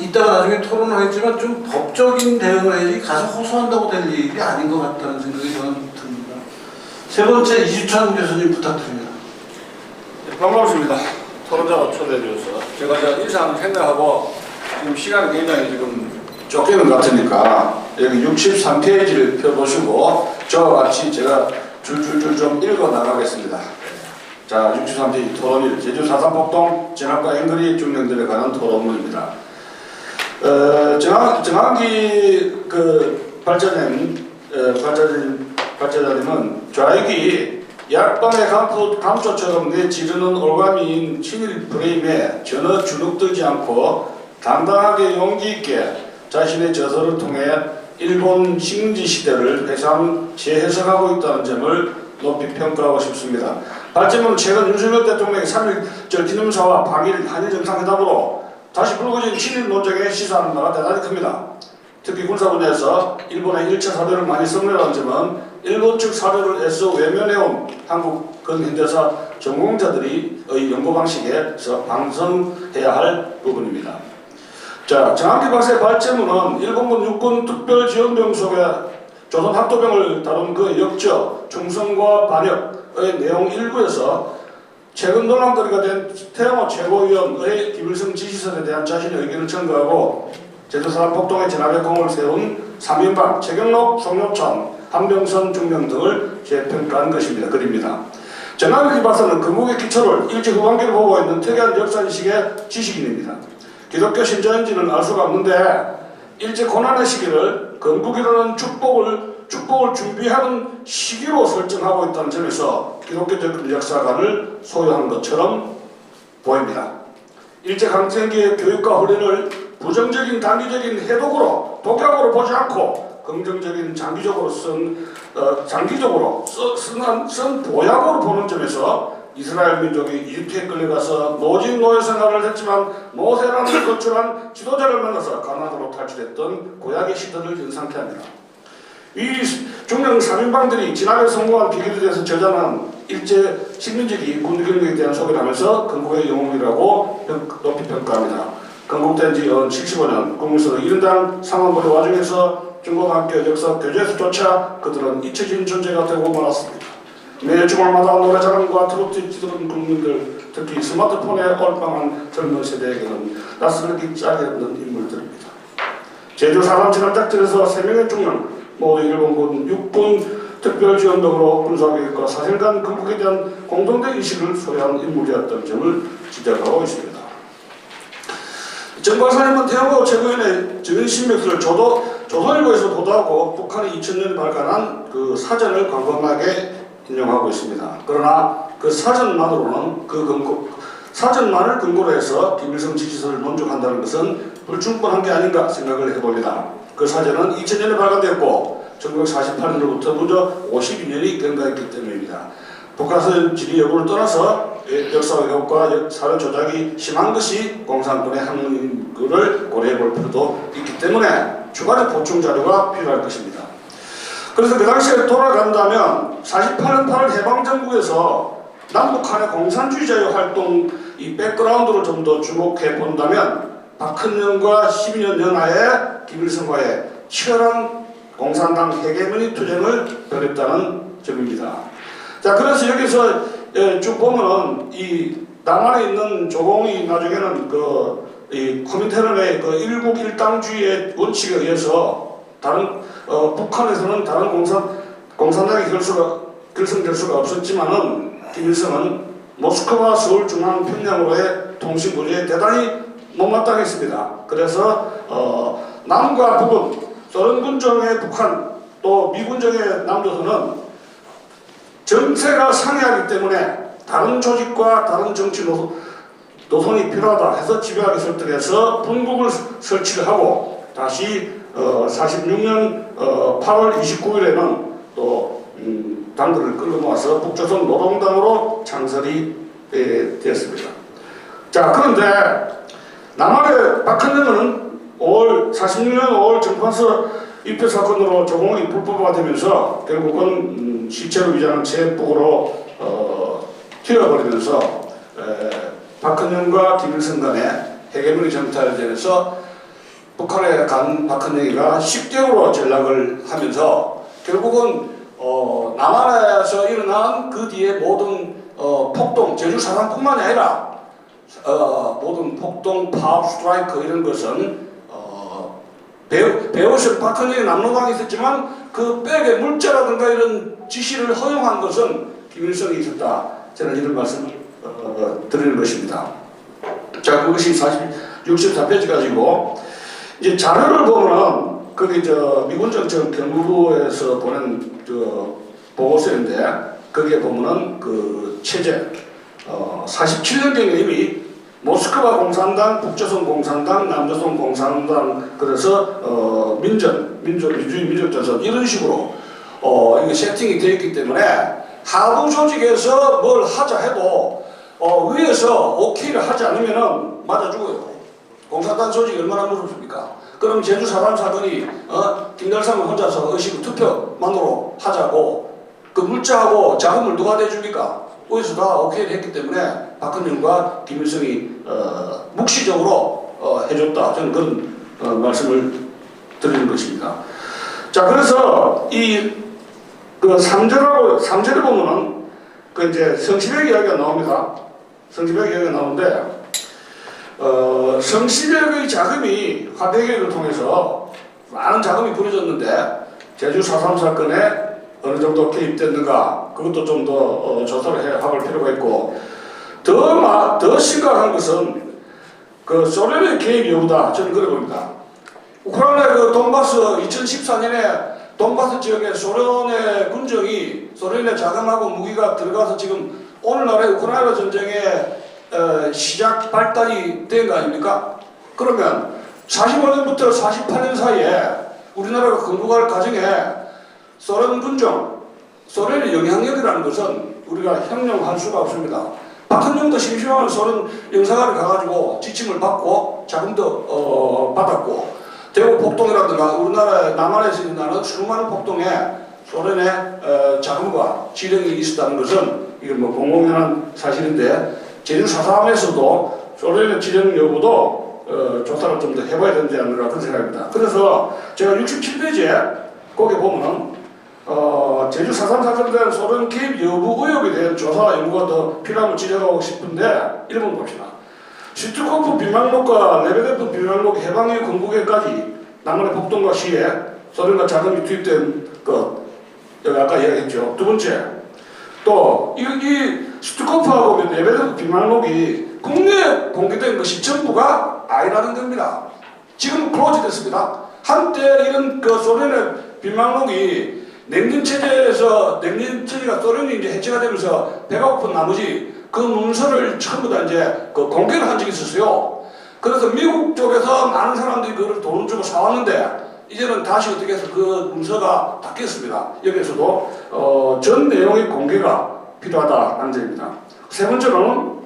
이따가 나중에 토론하겠지만 좀 법적인 대응을 해야지 가서 호소한다고 될 일이 아닌 것 같다는 생각이 저는 듭니다. 세 번째 이주찬 교수님 부탁드립니다. 네, 반갑습니다. 토론자가 초대해 주셔서 제가 인상 생각하고 지금 시간이 굉장히 지금 쫓기는 것 같으니까 여기 63페이지를 펴보시고 저와 같이 제가 줄줄줄 좀 읽어 나가겠습니다. 자, 63페이지 토론일 제주 4.3 폭동 진압과 앵그리 중령들에 관한 토론문입니다. 정한기 발제자님은 좌익이 약방의 감초처럼 내지르는 올가미인 친일 프레임에 전혀 주눅들지 않고 당당하게 용기 있게 자신의 저서를 통해 일본 식민지 시대를 재해석하고 있다는 점을 높이 평가하고 싶습니다. 발제문은 최근 윤석열 대통령의 3.1절 기념사와 방일 한일 정상회담으로 다시 불거진 친일 논쟁에 시사하는 바가 대단히 큽니다. 특히 군사 분야에서 일본의 1차 사료를 많이 선물한 점은 일본 측 사료를 애써 외면해온 한국 근현대사 전공자들의 연구 방식에서 반성해야 할 부분입니다. 자, 정한기 박사의 발제문은 일본군 육군 특별지원병 속의 조선 학도병을 다룬 그 역적, 충성과 반역의 내용 일부에서 최근 논란거리가 된 태영호 최고위원의 김일성 지시선에 대한 자신의 의견을 첨가하고 제주 사람 폭동에 진압의 공을 세운 3인방 최경록, 송엽천, 한병선 중령 등을 재평가한 것입니다. 그립니다. 정학일 박사는 건국의 기초를 일제 후반기를 보고 있는 특이한 역사인식의 지식인입니다. 기독교 신자인지는 알 수가 없는데 일제 고난의 시기를 건국이라는 축복을 준비하는 시기로 설정하고 있다는 점에서 기독교적 역사관을 소유한 것처럼 보입니다. 일제 강점기의 교육과 훈련을 부정적인 단기적인 해독으로 독약으로 보지 않고 긍정적인 장기적으로 쓴 보약으로 보는 점에서 이스라엘 민족이 이집트에 끌려가서 노진 노예 생활을 했지만 모세라는 거출한 지도자를 만나서 가나안으로 탈출했던 고약의 시대를 연상케 합니다. 이 중령 3인방들이 진압에 성공한 비결에 대해서 저자는 일제 식민지기 군경력에 대한 소개를 하면서 건국의 영웅이라고 높이 평가합니다. 건국된 지 75년 국민서로 1인당 상황벌이 와중에서 중국 학교 역사 교재에서조차 그들은 잊혀진 존재가 되고 말았습니다. 매 주말마다 노래자랑과 트로트 지도는 국민들, 특히 스마트폰에 얼빵한 젊은 세대에게는 낯설기 짝이 없는 인물들입니다. 제주 사람 진압작전에서 3명의 중령, 모두 일본군 육군 특별지원병으로 군사교육과 사실간 건국에 대한 공동된 의식을 소유한 인물이었던 점을 지적하고 있습니다. 정 박사님은 태영호 최고위원의 정인신맥을 조선일보에서 보도하고 북한이 2000년에 발간한 그 사전을 광범하게 인용하고 있습니다. 그러나 그 사전만으로는 사전만을 근거로 해서 김일성 지시서를 만족한다는 것은 불충분한 게 아닌가 생각을 해봅니다. 그 사전은 2000년에 발간되었고 1948년으로부터 무려 52년이 경과했기 때문입니다. 북한서 지리 여부를 떠나서 역사 왜곡과 사료 조작이 심한 것이 공산군의 항의를 고려해 볼 필요도 있기 때문에 추가적 보충 자료가 필요할 것입니다. 그래서 그 당시에 돌아간다면 48년 8월 해방정국에서 남북한의 공산주의자의 활동 이 백그라운드를 좀 더 주목해 본다면 박헌영과 12년 연하의 김일성과의 치열한 공산당 헤게모니 투쟁을 벌였다는 점입니다. 자, 그래서 여기서 쭉 보면은 이 남한에 있는 조공이 나중에는 이 코민테른의 그 일국일당주의의 원칙에 의해서 다른 북한에서는 다른 공산당이 결성될 수가 없었지만은 김일성은 모스크바, 서울, 중앙, 평양으로의 통신구조에 대단히 못마땅했습니다. 그래서 남과 북은 소련군정의 북한 또 미군정의 남조선은 정세가 상이하기 때문에 다른 조직과 다른 정치 노선이 필요하다 해서 집요하게 설득해서 분국을 설치를 하고 다시 46년 8월 29일에는 또 당들을 끌고 모아서 북조선 노동당으로 창설이 되었습니다. 자, 그런데 남한의 박헌영은 46년 5월 정판서 입회 사건으로 조공이 불법화가 되면서 결국은 시체로 위장한 체북으로 튀어버리면서 박헌영과 김일성 간의 헤게모니 정탈전에서 북한에 간 박헌영이가 10개월로 전락을 하면서 결국은 남한에서 일어난 그 뒤에 모든 폭동, 제주 사상뿐만이 아니라 모든 폭동, 파업, 스트라이크 이런 것은 배우실 박헌영이 남로당이 있었지만 그 백의 물자라든가 이런 지시를 허용한 것은 김일성이 있었다. 저는 이런 말씀을 드리는 것입니다. 자, 그것이 64페이지까지고 이제 자료를 보면은 거기 미군 정책 경무부에서 보낸 보고서인데 거기에 보면은 그 체제 47년경에 이미 모스크바 공산당, 북조선 공산당, 남조선 공산당 그래서 민주주의 민족전선 이런 식으로 이게 세팅이 되어 있기 때문에 하부 조직에서 뭘 하자 해도 위에서 오케이를 하지 않으면은 맞아 죽어요. 공산당 조직이 얼마나 무섭습니까? 그럼 제주 사람 사건이 김달삼을 혼자서 의식 투표만으로 하자고 그 물자하고 자금을 누가 대줍니까? 위에서 다 오케이를 했기 때문에 박헌영과 김일성이 묵시적으로 해줬다. 저는 그런 말씀을 드리는 것입니다. 자, 그래서 그 3절에 보면은 그 이제 성시백 이야기가 나옵니다. 성시백 이야기가 나오는데 성시력의 자금이 화백회를 통해서 많은 자금이 부러졌는데 제주 4.3 사건에 어느 정도 개입됐는가 그것도 좀 더 조사를 해볼 필요가 있고 더 심각한 것은 그 소련의 개입 여부다. 저는 그래 봅니다. 우크라이나 그 돈바스 2014년에 돈바스 지역에 소련의 군정이 소련의 자금하고 무기가 들어가서 지금 오늘날의 우크라이나 전쟁의 시작 발단이 된 거 아닙니까? 그러면 45년부터 48년 사이에 우리나라가 건국할 과정에 소련 군정, 소련의 영향력이라는 것은 우리가 형용할 수가 없습니다. 박헌영도 심심하면 소련 영사관에 가가지고 지침을 받고 자금도 받았고 대구 폭동이라든가 우리나라 남한에서 일어나는 수많은 폭동에 소련의 자금과 지령이 있었다는 것은 이건 뭐 공공연한 사실인데 제주 4.3에서도 소련의 지령 여부도 조사를 좀 더 해봐야 되지 않을까 그런 생각입니다. 그래서 제가 67페이지에 거기 보면은 제주 4.3 사건에 대한 소련 개입 여부 의혹에 대한 조사 연구가 더 필요함을 지적하고 싶은데 1번 봅시다. 슈트코프 비망록과 레베데프 비망록 해방의 건국에까지 남한의 폭동과 시에 소련과 자금이 투입된 것 여기 아까 이야기했죠. 두 번째 또 이 슈트코프하고 레베데프 비망록이 국내에 공개된 것이 전부가 아니라는 겁니다. 지금 클로즈 됐습니다. 한때 이런 그 소련의 비망록이 냉전체제가 소련이 이제 해체가 되면서 배가 고픈 나머지 그 문서를 전부 다 이제 그 공개를 한 적이 있었어요. 그래서 미국 쪽에서 많은 사람들이 그걸 돈을 주고 사왔는데 이제는 다시 어떻게 해서 그 문서가 닫혔습니다. 여기에서도 전 내용의 공개가 필요하다는 점입니다. 세 번째로는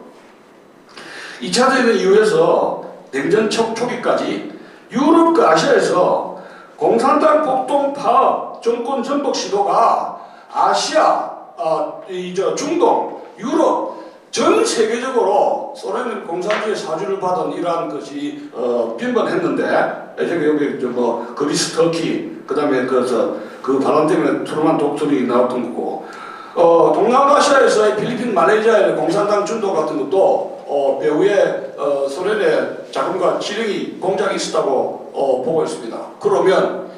2차 대전 이후에서 냉전 초기까지 유럽과 아시아에서 공산당 폭동 파업 정권 전복 시도가 아시아, 중동, 유럽 전 세계적으로 소련 공산주의 사주를 받은 이러한 것이 빈번했는데 여기 뭐 그리스, 터키, 그다음에 그 바람 때문에 트루만 독트론이 나왔던 거고 동남아시아에서의 필리핀, 말레이시아의 공산당 준도 같은 것도 배후에 소련의 자금과 지령이 공작이 있었다고 보고 있습니다. 그러면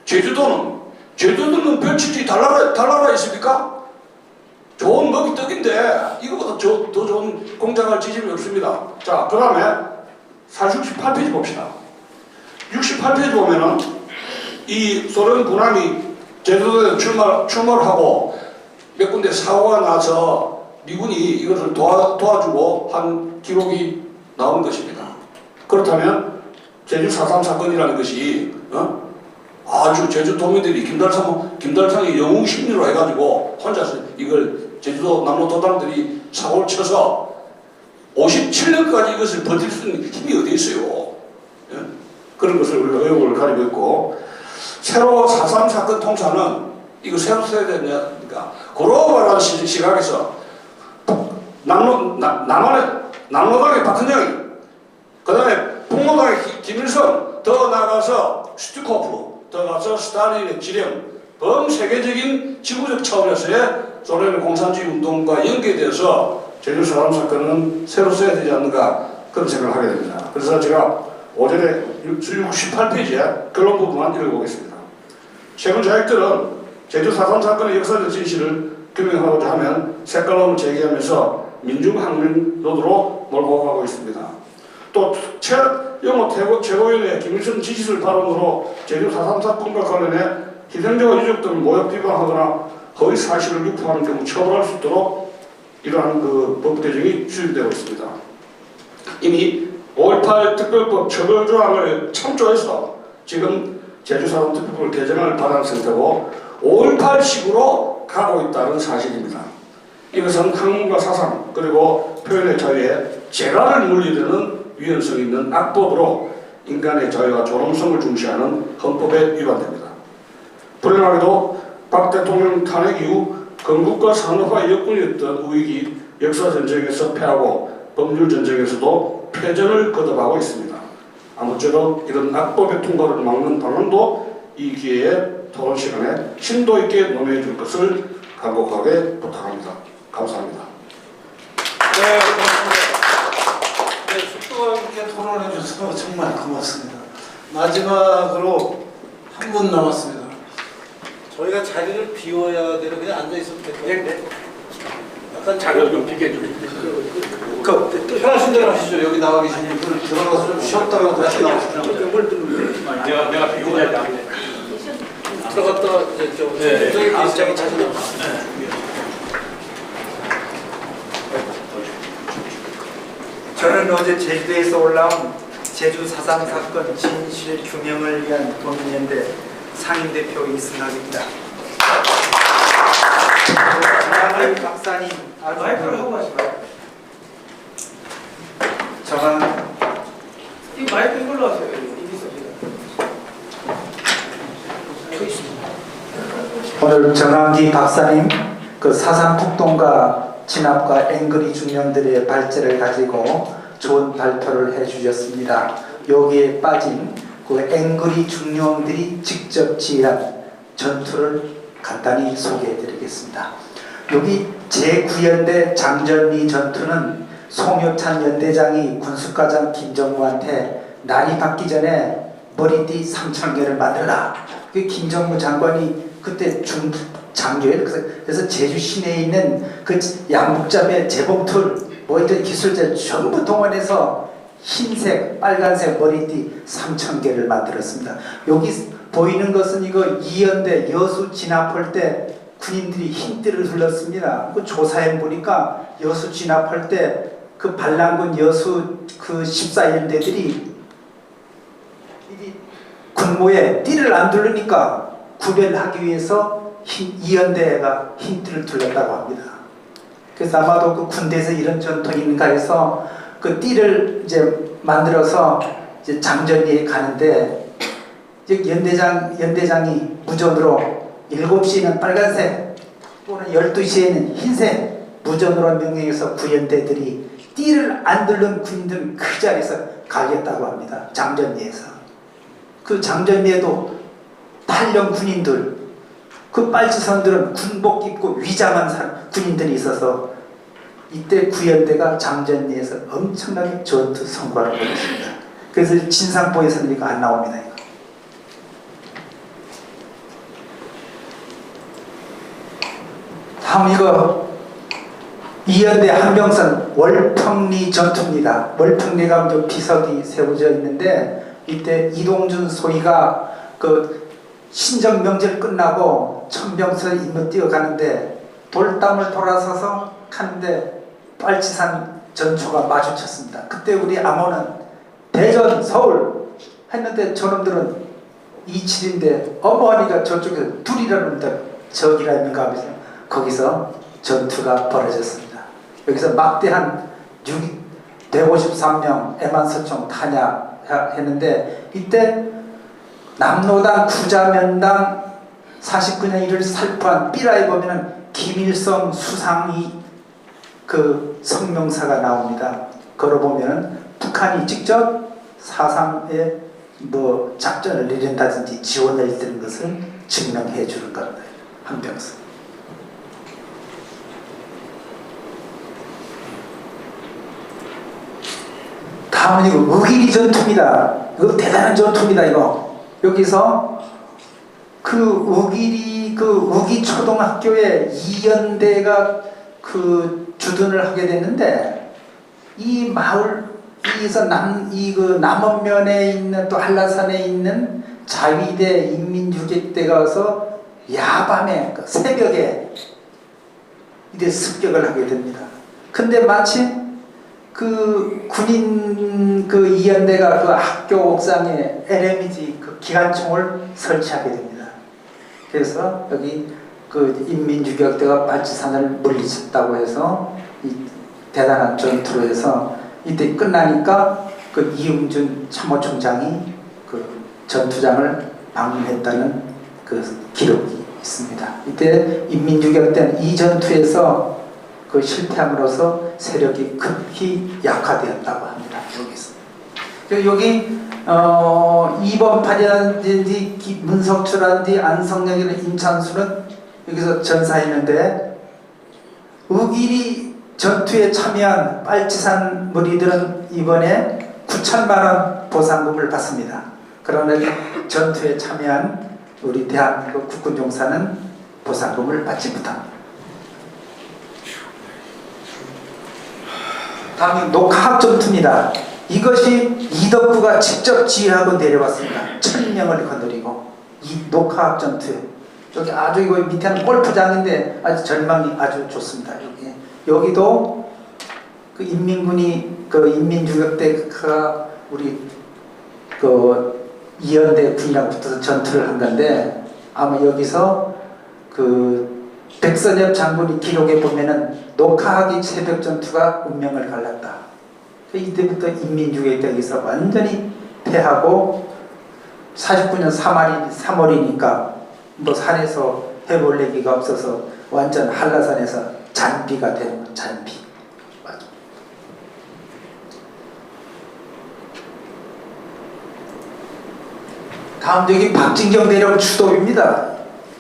제주도는 별치지 달나라 있습니까? 좋은 먹이 떡인데 이거보다 더 좋은 공작할 지점이 없습니다. 자, 그 다음에 68페이지 봅시다. 68페이지 보면은 이 소련 군함이 제주도에 출마를 하고 몇 군데 사고가 나서 미군이 이것을 도와주고 한 기록이 나온 것입니다. 그렇다면 제주 4.3 사건이라는 것이 아주 제주도민들이 김달성이 영웅 심리로 해가지고 혼자서 이걸 제주도 남로도당들이 사고를 쳐서 57년까지 이것을 버틸 수 있는 힘이 어디 있어요. 예? 그런 것을 우리가 의혹을 가지고 있고 새로 4.3 사건 통사는 이거 새로 써야 되냐니까 글로벌한 시각에서 남로당의 박헌영이 그 다음에 북로당의 김일성 더 나아가서 슈트코프 더 나아가서 스탈린의 지령 범세계적인 지구적 차원에서의 소련의 공산주의 운동과 연계되어서 제주 4.3 사건은 새로 써야 되지 않는가 그런 생각을 하게 됩니다. 그래서 제가 오전에 68페이지에 결론 부분만 읽어보겠습니다. 최근 자익들은 제주 4.3 사건의 역사적 진실을 규명하고자 하면 색깔론을 제기하면서 민중항쟁로드로 몰고 가고 있습니다. 또 최영호 최고위원의 김일성 지시를 발언으로 제주 4.3 사건과 관련해 희생자와 유족 등 모욕 비방하거나 허위 사실을 유포하는 경우 처벌할 수 있도록 이러한 그 법 개정이 추진되고 있습니다. 이미 5.18 특별법 처벌 조항을 참조해서 지금 제주 4.3 특별법을 개정을 받은 상태고 5.18식으로 가고 있다는 사실입니다. 이것은 학문과 사상 그리고 표현의 자유에 재갈을 물리려는 위헌성 있는 악법으로 인간의 자유와 존엄성을 중시하는 헌법에 위반됩니다. 불행하게도 박 대통령 탄핵 이후 건국과 산업화의 역군이었던 우익이 역사전쟁에서 패하고 법률전쟁에서도 패전을 거듭하고 있습니다. 아무쪼록 이런 악법의 통과를 막는 방안도 이 기회에 토론 시간에 심도 있게 논의해 줄 것을 간곡하게 부탁합니다. 감사합니다. 네, 고맙습니다. 네, 쿨과 함께 토론해 주셔서 정말 고맙습니다. 마지막으로 한 분 남았습니다. 저희가 자리를 비워야 되는 그냥 앉아 있으면 될 것 같아요. 약간 자료 좀 비켜주세요. 또 편하신 대로 하시죠. 여기 나와 계신 분들 들어가서 좀 쉬었다가 다시 나오시죠. 내가 비교할 때 들어갔다 이제 저기 계시자고 다시 나오시죠. 저는 어제 제주도에서 올라온 제주 4.3 사건 진실 규명을 위한 국민연대 상임대표 이승학입니다. 정한의 박사님 마이크를 하고 하시나요? 이 마이크 이걸로 하세요. 오늘 정한기 박사님 그 4.3 폭동과 진압과 앵그리 중령들의 발제를 가지고 좋은 발표를 해주셨습니다. 여기에 빠진 그 앵그리 중령들이 직접 지휘한 전투를 간단히 소개해드리겠습니다. 여기 제9연대 장전리 전투는 송효찬 연대장이 군수과장 김정무한테 날이 밝기 전에 머리띠 3,000개를 만들라. 그 김정무 장관이 그때 장교예요. 그래서 제주 시내에 있는 그 양복잡의 재봉틀 뭐 이런 기술자를 전부 동원해서 흰색, 빨간색 머리띠 3,000개를 만들었습니다. 여기 보이는 것은 이거 2연대 여수 진압할 때 군인들이 흰띠를 둘렀습니다. 그 조사해 보니까 여수 진압할 때 그 반란군 여수 그 14연대들이 군모에 띠를 안 두르니까 구별하기 위해서 2연대가 흰띠를 둘렀다고 합니다. 그래서 아마도 그 군대에서 이런 전통이 있는가 해서 그 띠를 이제 만들어서 이제 장전리에 가는데 연대장이 무전으로 7시에는 빨간색 또는 12시에는 흰색 무전으로 명령해서 구연대들이 띠를 안 들른 군인들은 그 자리에서 가겠다고 합니다. 장전리에서. 그 장전리에도 탈영 군인들, 그 빨치선들은 군복 입고 위장한 군인들이 있어서 이때 구연대가 장전리에서 엄청나게 전투 성과를 거뒀습니다. 그래서 진상보에서는 이거 안 나옵니다. 이거. 다음 이거 2연대 한병선 월평리 전투입니다. 월평리가 비석이 세워져 있는데 이때 이동준 소위가 그 신정명절 끝나고 천병서 인무 뛰어가는데 돌담을 돌아서서 가는데 빨치산 전초가 마주쳤습니다. 그때 우리 암호는 대전, 서울 했는데 저놈들은 27인데 어머니가 저쪽에 둘이라는데 적이라는가 하면서 거기서 전투가 벌어졌습니다. 여기서 막대한 153명 애만서총 탄약했는데 이때 남로당 구자면당 49년 일을 살포한 삐라에 보면은 김일성 수상이 그 성명사가 나옵니다. 걸어보면 북한이 직접 4.3에 뭐 작전을 내린다든지 지원을 드는 것을 증명해 주는 겁니다. 한병선. 다음은 이거 의기리 전투입니다. 이거 대단한 전투입니다. 이거 여기서 그 의기리 그 의기초등학교에 2연대가 그 주둔을 하게 됐는데 이 마을에서 남원면에 있는 또 한라산에 있는 자위대 인민유격대가 와서 야밤에 그 새벽에 이제 습격을 하게 됩니다. 근데 마침 그 군인 그 2연대가 그 학교 옥상에 LMG 그 기관총을 설치하게 됩니다. 그래서 여기 그 인민유격대가 빨치산을 물리쳤다고 해서 이 대단한 전투로 해서 이때 끝나니까 그 이응준 참모총장이 그 전투장을 방문했다는 그 기록이 있습니다. 이때 인민유격대는 이 전투에서 그 실패함으로써 세력이 급히 약화되었다고 합니다. 여기서 여기 2번 파리라든지 문석주라든지 안성역이나 임찬수는 여기서 전사했는데 의기리 전투에 참여한 빨치산 무리들은 이번에 9천만 원 보상금을 받습니다. 그러나 전투에 참여한 우리 대한민국 국군용사는 보상금을 받지 못합니다. 다음은 녹화학 전투입니다. 이것이 이덕구가 직접 지휘하고 내려왔습니다. 1000명을 거느리고 이 녹화학 전투. 여기 아주 이거 밑에는 골프장인데 아주 전망이 아주 좋습니다. 여기도 그 인민군이 그 인민주격대가 우리 그 이연대 군이랑 붙어서 전투를 한 건데 아마 여기서 그 백선엽 장군이 기록에 보면은 녹화하기 새벽 전투가 운명을 갈랐다. 이때부터 인민주격대에서 완전히 패하고 49년 3월이니까 뭐 산에서 해볼래기가 없어서 완전 한라산에서 잔비가 되는 거예요. 잔비. 다음 여기 박진경 대령 추도입니다.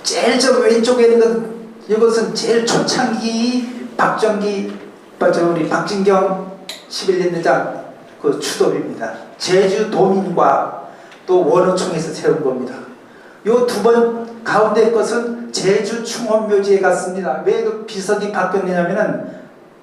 제일 저 왼쪽에 있는 것 이것은 제일 초창기 우리 박진경 11년대장 그 추도입니다. 제주도민과 또 원어총에서 세운 겁니다. 요 두 번 가운데 것은 제주 충원묘지에 갔습니다. 왜 그 비석이 바뀌었냐면은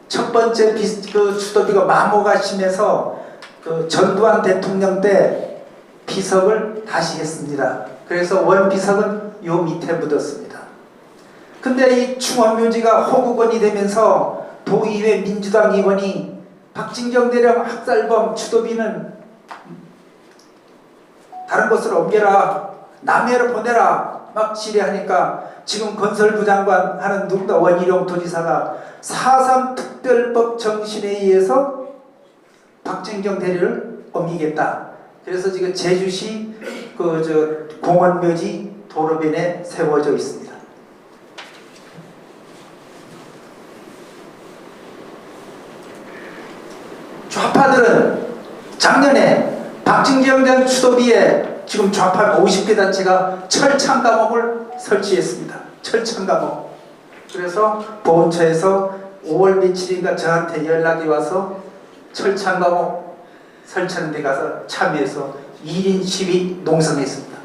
첫 번째 그 추도비가 마모가 심해서 그 전두환 대통령 때 비석을 다시 했습니다. 그래서 원 비석은 요 밑에 묻었습니다. 근데 이 충원묘지가 호국원이 되면서 도의회 민주당 의원이 박진경 대령 학살범 추도비는 다른 곳으로 옮겨라, 남해로 보내라 막 지뢰하니까 지금 건설부 장관 하는 누구다 원희룡 도지사가 4.3 특별법 정신에 의해서 박진경 대령을 옮기겠다. 그래서 지금 제주시 그 공원묘지 도로변에 세워져 있습니다. 좌파들은 작년에 박진경 전 추도비에 지금 좌파 50개 단체가 철창 감옥을 설치했습니다. 철창 감옥. 그래서 보훈처에서 5월 며칠인가 저한테 연락이 와서 철창 감옥 설치하는 데 가서 참여해서 1인 시위 농성했습니다.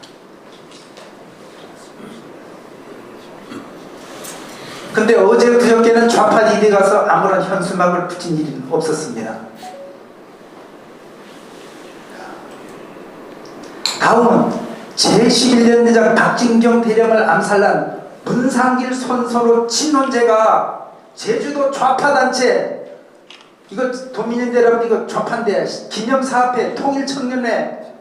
근데 어제 그저께는 좌파 리대 가서 아무런 현수막을 붙인 일은 없었습니다. 다음은 제11년대장 박진경 대령을 암살한 문상길 손소로 친혼제가 제주도 좌파단체 이거 도민연대라고 이거 좌파인데 기념사업회 통일청년회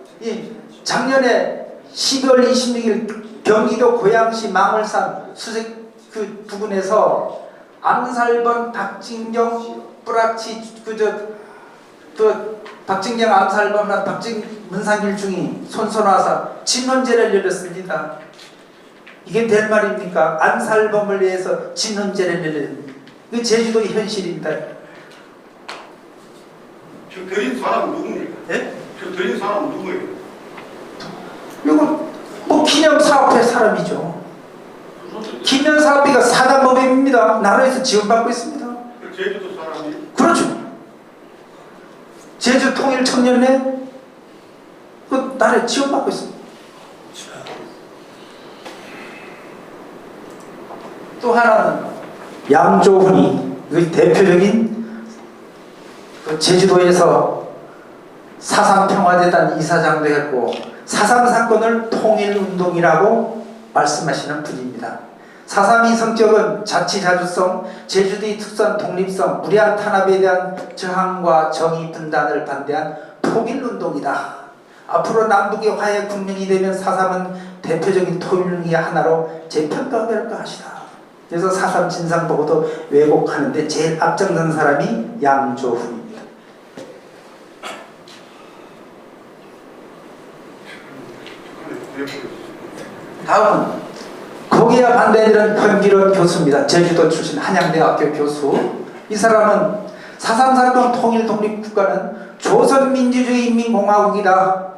작년에 12월 26일 경기도 고양시 망월산 수색 그 부근에서 암살범 박진경 뿌락치 박진경 암살범은 문상길 중이 손소나사 진혼제를 열었습니다. 이게 될 말입니까? 암살범을 위해서 진혼제를 열었습니다. 이게 제주도의 현실입니다. 저 드린 사람 누굽니까? 예? 저 드린 사람 누구예요? 이건 뭐 기념사업회 사람이죠. 기념사업비가 사단법인입니다. 나라에서 지원받고 있습니다. 제주도 사람이? 그렇죠. 제주 통일청년회 그 나라에 지원받고 있습니다. 또 하나는 양조훈이 그 대표적인 그 제주도에서 4.3 평화재단 이사장도 했고 4.3 사건을 통일운동이라고 말씀하시는 분입니다. 4.3의 성격은 자치자주성, 제주도의 특수한 독립성, 무리한 탄압에 대한 저항과 정의 분단을 반대한 통일운동이다. 앞으로 남북의 화해 국면이 되면 4.3은 대표적인 통일운동의 하나로 재평가될 것이다. 그래서 4.3 진상보고도 왜곡하는데 제일 앞장선 사람이 양조훈입니다. 다음은 거기에 반대되는 현기론 교수입니다. 제주도 출신 한양대학교 교수. 이 사람은 4.3 사건 통일 독립국가는 조선민주주의 인민공화국이다.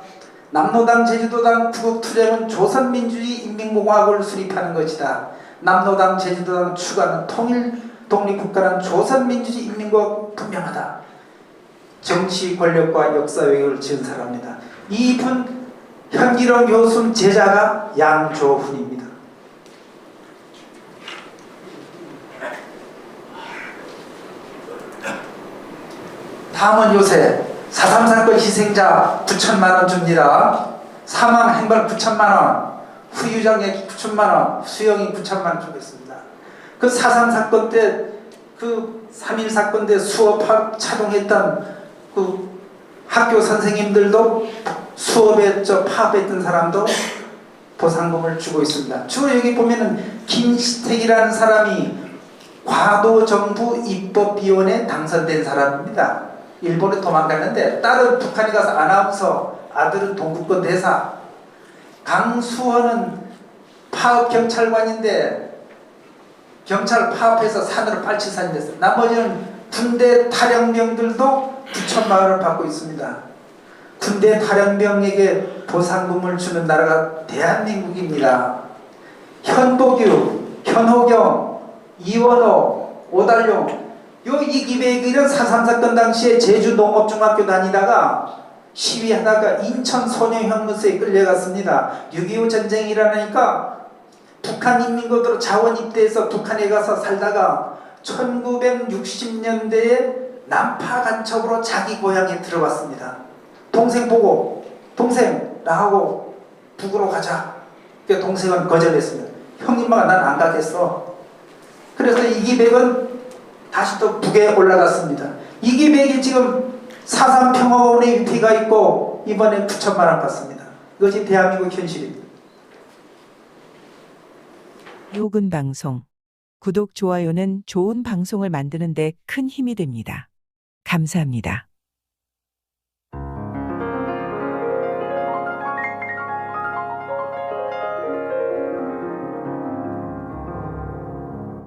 남로당 제주도당 구국투쟁은 조선민주주의 인민공화국을 수립하는 것이다. 남로당 제주도당 추구하는 통일 독립국가는 조선민주주의 인민공화국 분명하다. 정치 권력과 역사 외교를 지은 사람입니다. 이분 현기롱 교수 제자가 양조훈입니다. 다음은 요새 4.3 사건 희생자 9천만 원 줍니다. 사망 행벌 9천만 원, 후유장액 9천만 원, 수형이 9천만 원 주겠습니다. 그 4.3 사건 때, 그 3.1 사건 때 수업 차동했던 그 학교 선생님들도 수업에 파업했던 사람도 보상금을 주고 있습니다. 주로 여기 보면은 김시택이라는 사람이 과도 정부 입법위원회에 당선된 사람입니다. 일본에 도망갔는데 딸은 북한에 가서 아나운서, 아들은 동국권 대사. 강수원은 파업 경찰관인데 경찰 파업해서 산으로 빨치산이 됐어요. 나머지는 군대 탈영병들도 9천만 원을 받고 있습니다. 군대 탈영병에게 보상금을 주는 나라가 대한민국입니다. 현보규, 현호경, 이원호, 오달용, 요 이기백일은 4.3 사건 당시에 제주 농업중학교 다니다가 시위하다가 인천 소녀형무소에 끌려갔습니다. 6.25 전쟁이 일어나니까 북한 인민군으로 자원 입대해서 북한에 가서 살다가 1960년대에 남파 간첩으로 자기 고향에 들어왔습니다. 동생 보고, 동생 나하고 북으로 가자. 그러니까 동생은 거절했습니다. 형님아 난 안 가겠어. 그래서 이기백은 다시 또 북에 올라갔습니다. 이기백이 지금 4.3 평화원에 위피가 있고 이번에 9천만 원 받습니다. 이것이 대한민국 현실입니다. 요근 방송. 구독, 좋아요는 좋은 방송을 만드는 데 큰 힘이 됩니다. 감사합니다.